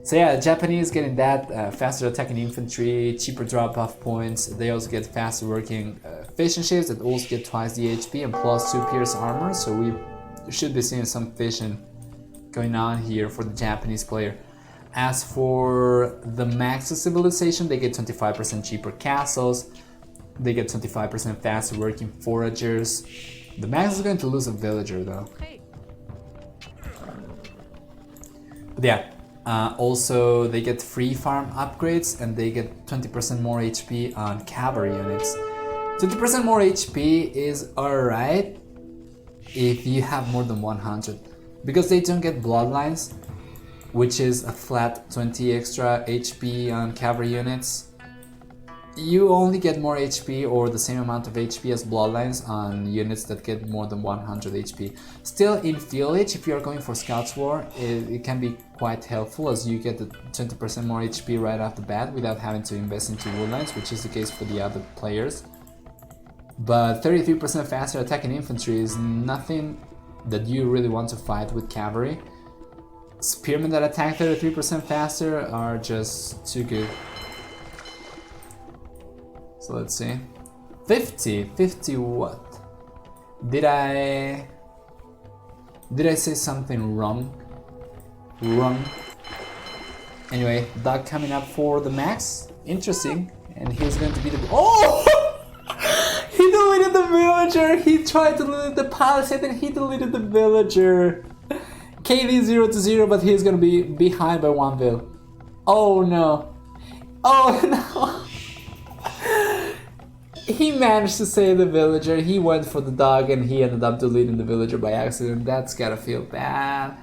Speaker 1: So yeah, Japanese getting that, faster attacking infantry, cheaper drop-off points. They also get faster working fishing ships that also get twice the HP and plus 2 pierce armor. So we should be seeing some fishing going on here for the Japanese player. As for the Max civilization, they get 25% cheaper castles. They get 25% faster working foragers. The Max is going to lose a villager though. But yeah. Also, they get free farm upgrades and they get 20% more HP on cavalry units. 20% more HP is alright if you have more than 100, because they don't get bloodlines, which is a flat 20 extra HP on cavalry units. You only get more HP or the same amount of HP as bloodlines on units that get more than 100 HP. Still, in Field Age, if you are going for Scouts War, it can be quite helpful, as you get the 20% more HP right off the bat without having to invest into woodlines, which is the case for the other players. But 33% faster attacking infantry is nothing that you really want to fight with cavalry. Spearmen that attack 33% faster are just too good. So let's see. 50 what? Did I say something wrong? Anyway, Daut coming up for the max. Interesting. And he's going to be the... Oh! He deleted the villager! He tried to delete the palisade and he deleted the villager. KD 0-0, but he's gonna be behind by 1 vil. Oh no. Oh no. He managed to save the villager. He went for the dog and he ended up deleting the villager by accident. That's gotta feel bad.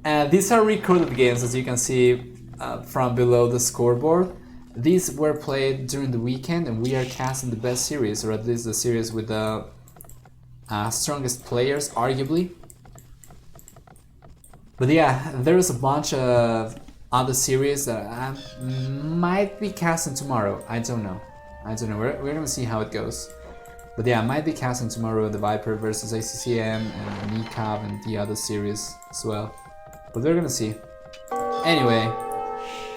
Speaker 1: And these are recorded games, as you can see from below the scoreboard. These were played during the weekend and we are casting the best series, or at least the series with the strongest players, arguably. But yeah, there's a bunch of other series that I might be casting tomorrow. I don't know. We're gonna see how it goes. But yeah, I might be casting tomorrow the Viper versus ACCM and Nikab and the other series as well. But we're gonna see. Anyway,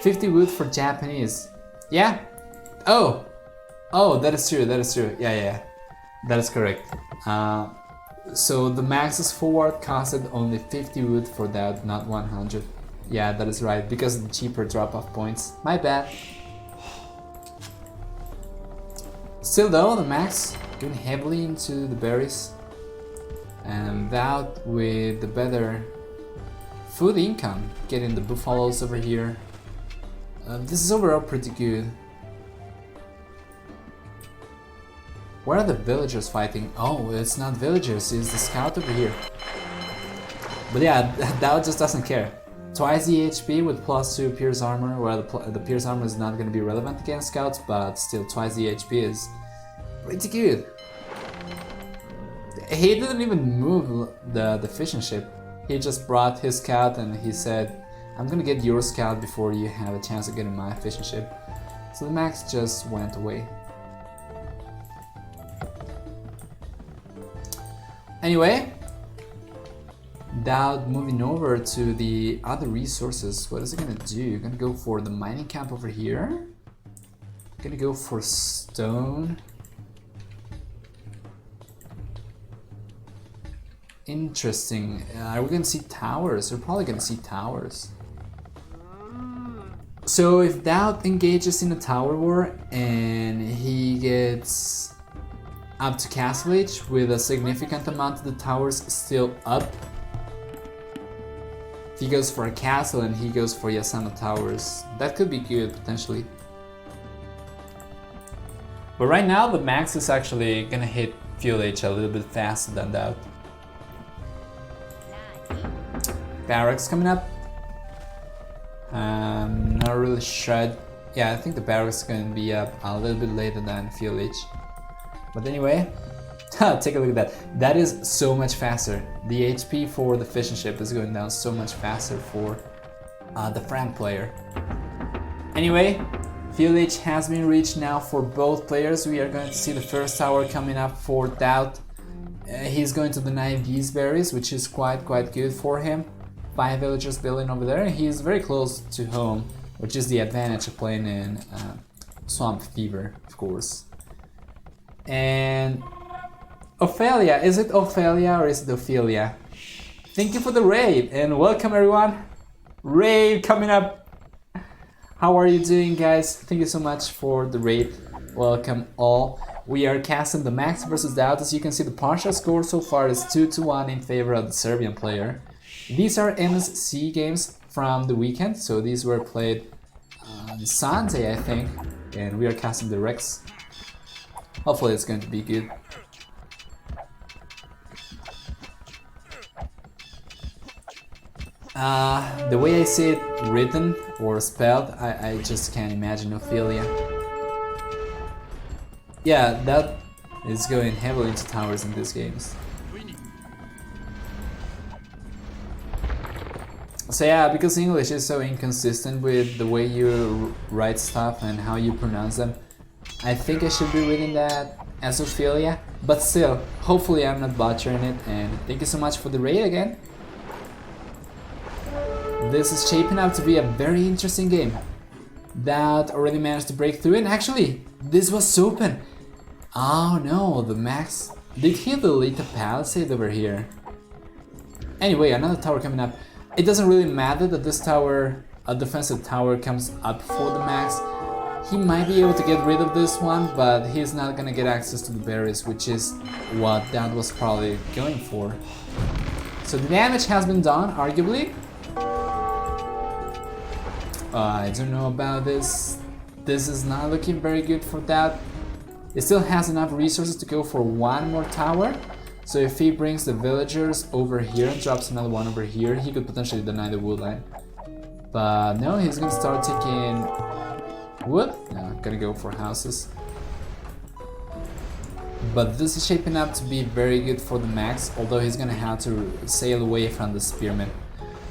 Speaker 1: 50 wood for Japanese. Yeah. Oh, that is true. Yeah. That is correct. So the Max's forward costed only 50 wood for that, not 100. Yeah, that is right, because of the cheaper drop-off points. My bad. Still though, the Max going heavily into the berries. And Daut with the better food income, getting the buffaloes over here. This is overall pretty good. Where are the villagers fighting? Oh, it's not villagers, it's the scout over here. But yeah, Daut just doesn't care. Twice the HP with +2 pierce armor, where the pierce armor is not going to be relevant against scouts, but still twice the HP is pretty good. He didn't even move the fishing ship. He just brought his scout and he said, I'm gonna get your scout before you have a chance of getting my fishing ship. So the Max just went away. Anyway, Daut moving over to the other resources. What is it gonna do? Gonna go for the mining camp over here. Gonna go for stone. Interesting. Are we gonna see towers? We're probably gonna see towers. So if Daut engages in a tower war and he gets up to castle age with a significant amount of the towers still up, if he goes for a castle and he goes for Yasama towers, that could be good potentially. But right now the Max is actually gonna hit fuel age a little bit faster than Daut. Barracks coming up. Not really sure. Yeah, I think the barracks is going to be up a little bit later than fuel age. But anyway, take a look at that. That is so much faster. The HP for the fishing ship is going down so much faster for the Frank player. Anyway, fuel age has been reached now for both players. We are going to see the first tower coming up for Daut. He's going to deny these berries, which is quite good for him. 5 villagers building over there, and he's very close to home, which is the advantage of playing in Swamp Fever, of course. And Ophelia, is it Ophelia or is it Ophelia? Thank you for the raid and welcome everyone. Raid coming up. How are you doing, guys? Thank you so much for the raid. Welcome all. We are casting the Max versus Daut. As you can see, the partial score so far is 2-1 in favor of the Serbian player. These are MSC games from the weekend, so these were played on Sunday, I think, and we are casting the Rex. Hopefully it's going to be good. The way I see it written or spelled, I just can't imagine Ophelia. Yeah, that is going heavily into towers in these games. So yeah, because English is so inconsistent with the way you write stuff and how you pronounce them, I think I should be reading that as Ophelia, but still, hopefully I'm not butchering it, and thank you so much for the raid again. This is shaping up to be a very interesting game. Daut already managed to break through, and actually, this was open. Oh no, the Max. Did he delete the palisade over here? Anyway, another tower coming up. It doesn't really matter that this tower, a defensive tower, comes up for the Max. He might be able to get rid of this one, but he's not gonna get access to the berries, which is what Daut was probably going for. So the damage has been done, arguably. I don't know about this. This is not looking very good for Daut. It still has enough resources to go for one more tower. So if he brings the villagers over here and drops another one over here, he could potentially deny the wood line. But no, he's gonna start taking wood. No, gonna go for houses. But this is shaping up to be very good for the Max, although he's gonna have to sail away from the spearmen.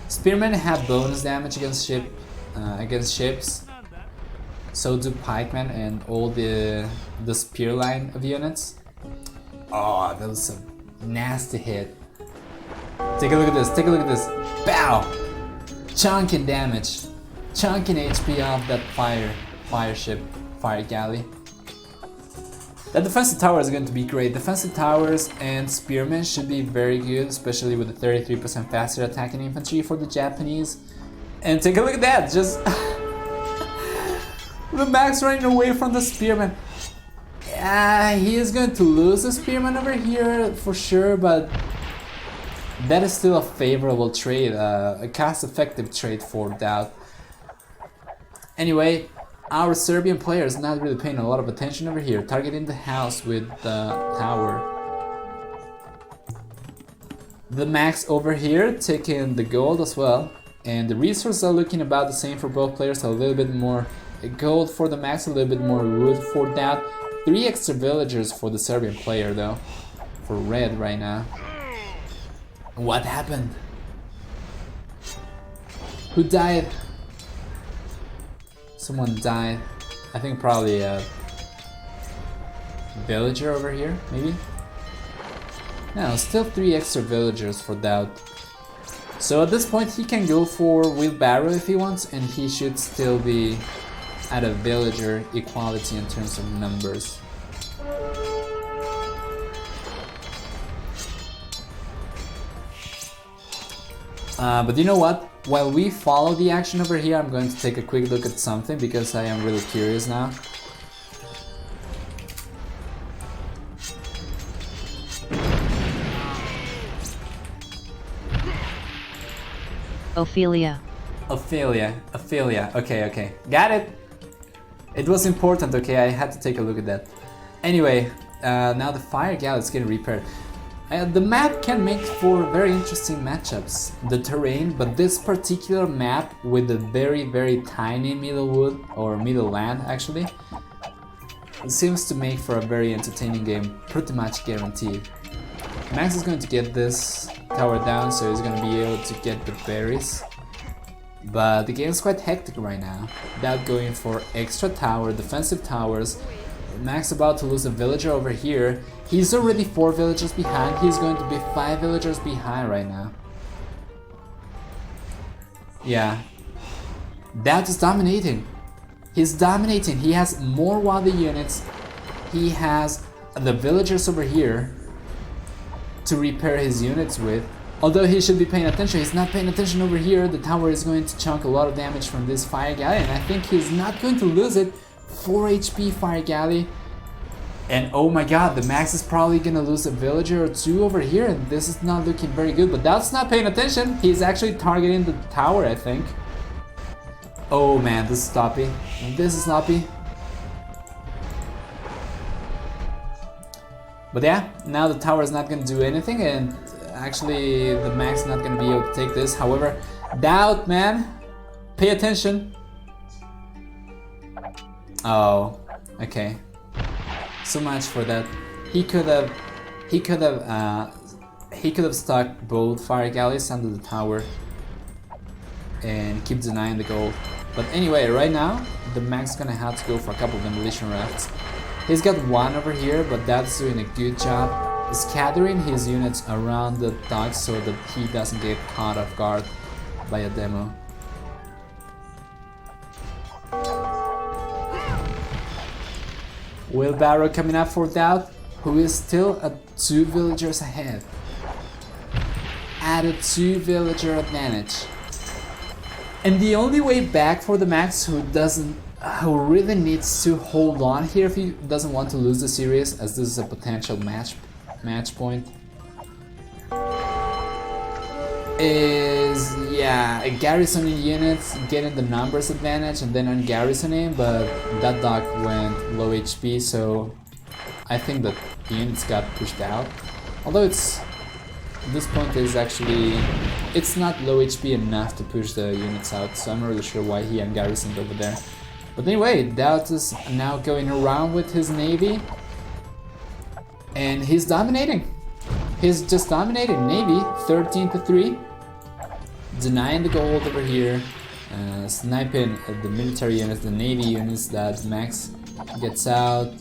Speaker 1: Spearmen have bonus damage against ships. So do pikemen and all the spear line of units. Oh, that was a nasty hit. Take a look at this, take a look at this. Bow! Chunking damage. Chunking HP off that fire ship, fire galley. That defensive tower is going to be great. Defensive towers and spearmen should be very good, especially with the 33% faster attacking infantry for the Japanese. And take a look at that, just the Max running away from the spearman. Yeah, he is going to lose the spearman over here for sure, but that is still a favorable trade, a cost-effective trade for Daut. Anyway, our Serbian player is not really paying a lot of attention over here, targeting the house with the tower. The Max over here taking the gold as well, and the resources are looking about the same for both players. A little bit more gold for the Max, a little bit more wood for Daut. 3 extra villagers for the Serbian player though, for red right now. What happened? Who died? Someone died. I think probably a villager over here, maybe? No, still 3 extra villagers for Daut. So at this point he can go for wheelbarrow if he wants, and he should still be at a villager equality in terms of numbers. But you know what? While we follow the action over here, I'm going to take a quick look at something because I am really curious now.
Speaker 2: Ophelia.
Speaker 1: Okay, got it. It was important, okay, I had to take a look at that. Anyway, now the fire galley is getting repaired. The map can make for very interesting matchups, the terrain, but this particular map with the very tiny middle wood, or middle land actually, it seems to make for a very entertaining game, pretty much guaranteed. Max is going to get this tower down, so he's going to be able to get the berries. But the game is quite hectic right now. Daut going for extra tower, defensive towers. Max about to lose a villager over here. He's already 4 villagers behind. He's going to be 5 villagers behind right now. Yeah. Daut is dominating. He's dominating. He has more wadi units. He has the villagers over here to repair his units with. Although he should be paying attention, he's not paying attention over here. The tower is going to chunk a lot of damage from this fire galley, and I think he's not going to lose it. 4 HP fire galley. And oh my god, the Max is probably gonna lose a villager or 2 over here, and this is not looking very good. But Daut's not paying attention. He's actually targeting the tower, I think. Oh man, this is sloppy. This is sloppy. But yeah, now the tower is not gonna do anything, and actually the Max is not gonna be able to take this. However, Daut, man, pay attention. Oh, okay. So much for that. He could have stuck both fire galleys under the tower and keep denying the gold. But anyway, right now the Max is gonna have to go for a couple of demolition rafts. He's got 1 over here, but that's doing a good job scattering his units around the docks so that he doesn't get caught off guard by a demo. Wheelbarrow coming up for Daut, who is still at 2 villagers ahead. At a 2 villager advantage. And the only way back for TheMax, who really needs to hold on here if he doesn't want to lose the series, as this is a potential match point, is a garrisoning units getting the numbers advantage and then un-garrisoning, but that dog went low HP, so I think that the units got pushed out. Although this point is actually, it's not low HP enough to push the units out, so I'm not really sure why he un-garrisoned over there. But anyway, Daut is now going around with his navy, and he's dominating. He's just dominating. Navy 13-3, denying the gold over here, sniping the military units, the navy units that Max gets out,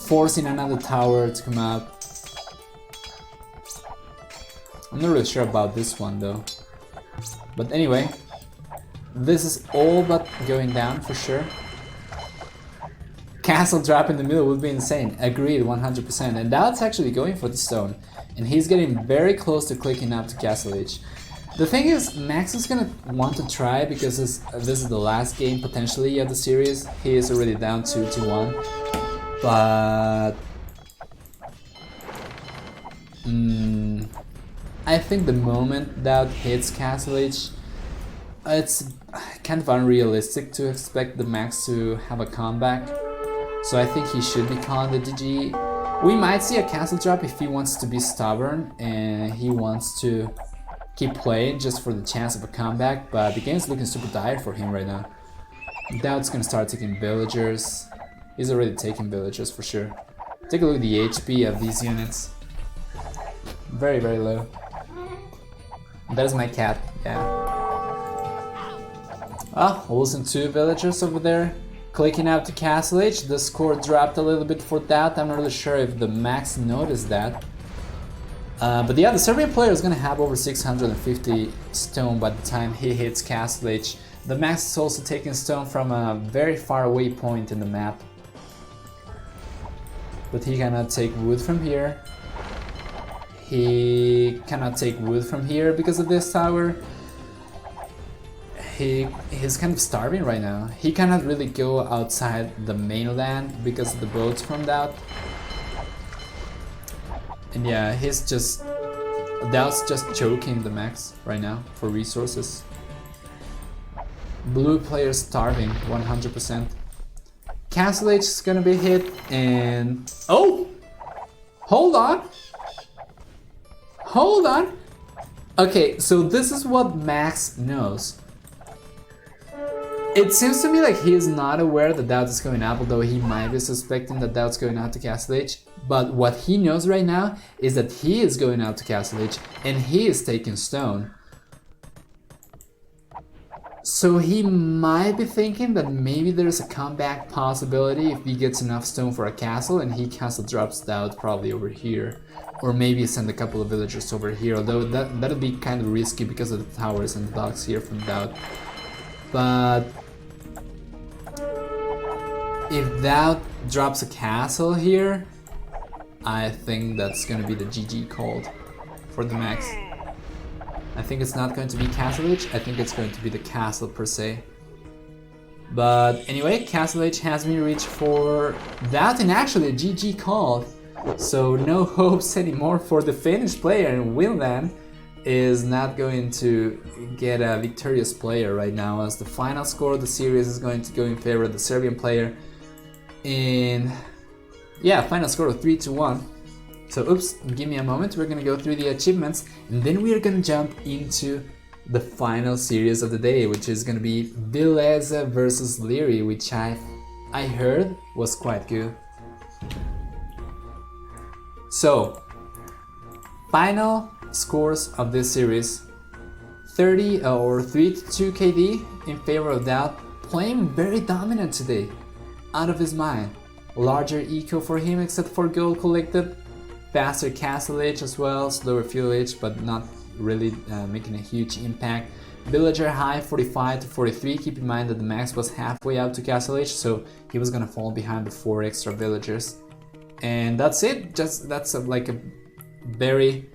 Speaker 1: forcing another tower to come up. I'm not really sure about this one though. But anyway, this is all but going down for sure. Castle drop in the middle would be insane. Agreed, 100%. And Daut's actually going for the stone. And he's getting very close to clicking up to Castle Age. The thing is, Max is gonna want to try because this is the last game potentially of the series. He is already down 2-1. But I think the moment Daut hits Castle Age, it's kind of unrealistic to expect the Max to have a comeback. So I think he should be calling the GG. We might see a castle drop if he wants to be stubborn and he wants to keep playing just for the chance of a comeback, but the game's looking super dire for him right now. Daut's gonna start taking villagers. He's already taking villagers for sure. Take a look at the HP of these units. Very, very low. There's my cat, yeah. Ah, losing 2 villagers over there. Clicking out to Castle Age, the score dropped a little bit for that. I'm not really sure if the Max noticed that. But yeah, the Serbian player is gonna have over 650 stone by the time he hits Castle Age. The Max is also taking stone from a very far away point in the map. But he cannot take wood from here. He cannot take wood from here because of this tower. He's kind of starving right now. He cannot really go outside the mainland because of the boats from Daut. And yeah, Daut's just choking the Max right now for resources. Blue player starving 100%. Castle Age is gonna be hit and... Oh! Hold on! Hold on! Okay, so this is what Max knows. It seems to me like he is not aware that Daut is going up, although he might be suspecting that Daut's going out to Castle Age. But what he knows right now is that he is going out to Castle Age and he is taking stone. So he might be thinking that maybe there's a comeback possibility if he gets enough stone for a castle and he castle drops Daut probably over here. Or maybe send a couple of villagers over here, although that'd be kind of risky because of the towers and the docks here from Daut. But if Daut drops a castle here, I think that's gonna be the GG called for the Max. I think it's not going to be Castle Age, I think it's going to be the castle per se. But anyway, Castle Age has been reached for Daut and actually a GG called. So no hopes anymore for the Finnish player, and Wilman is not going to get a victorious player right now, as the final score of the series is going to go in favor of the Serbian player in, yeah, final score of 3-1. So oops, give me a moment, we're gonna go through the achievements and then we are gonna jump into the final series of the day, which is gonna be Vileza versus Leary, which I heard was quite good. So, final scores of this series: 30 or 3-2 KD in favor of Daut, playing very dominant today, out of his mind. Larger eco for him except for gold collected, faster castle age as well, slower fuel age, but not really making a huge impact. Villager high 45 to 43. Keep in mind that the max was halfway up to Castle Age, so he was gonna fall behind the 4 extra villagers. And that's it. Just that's like a very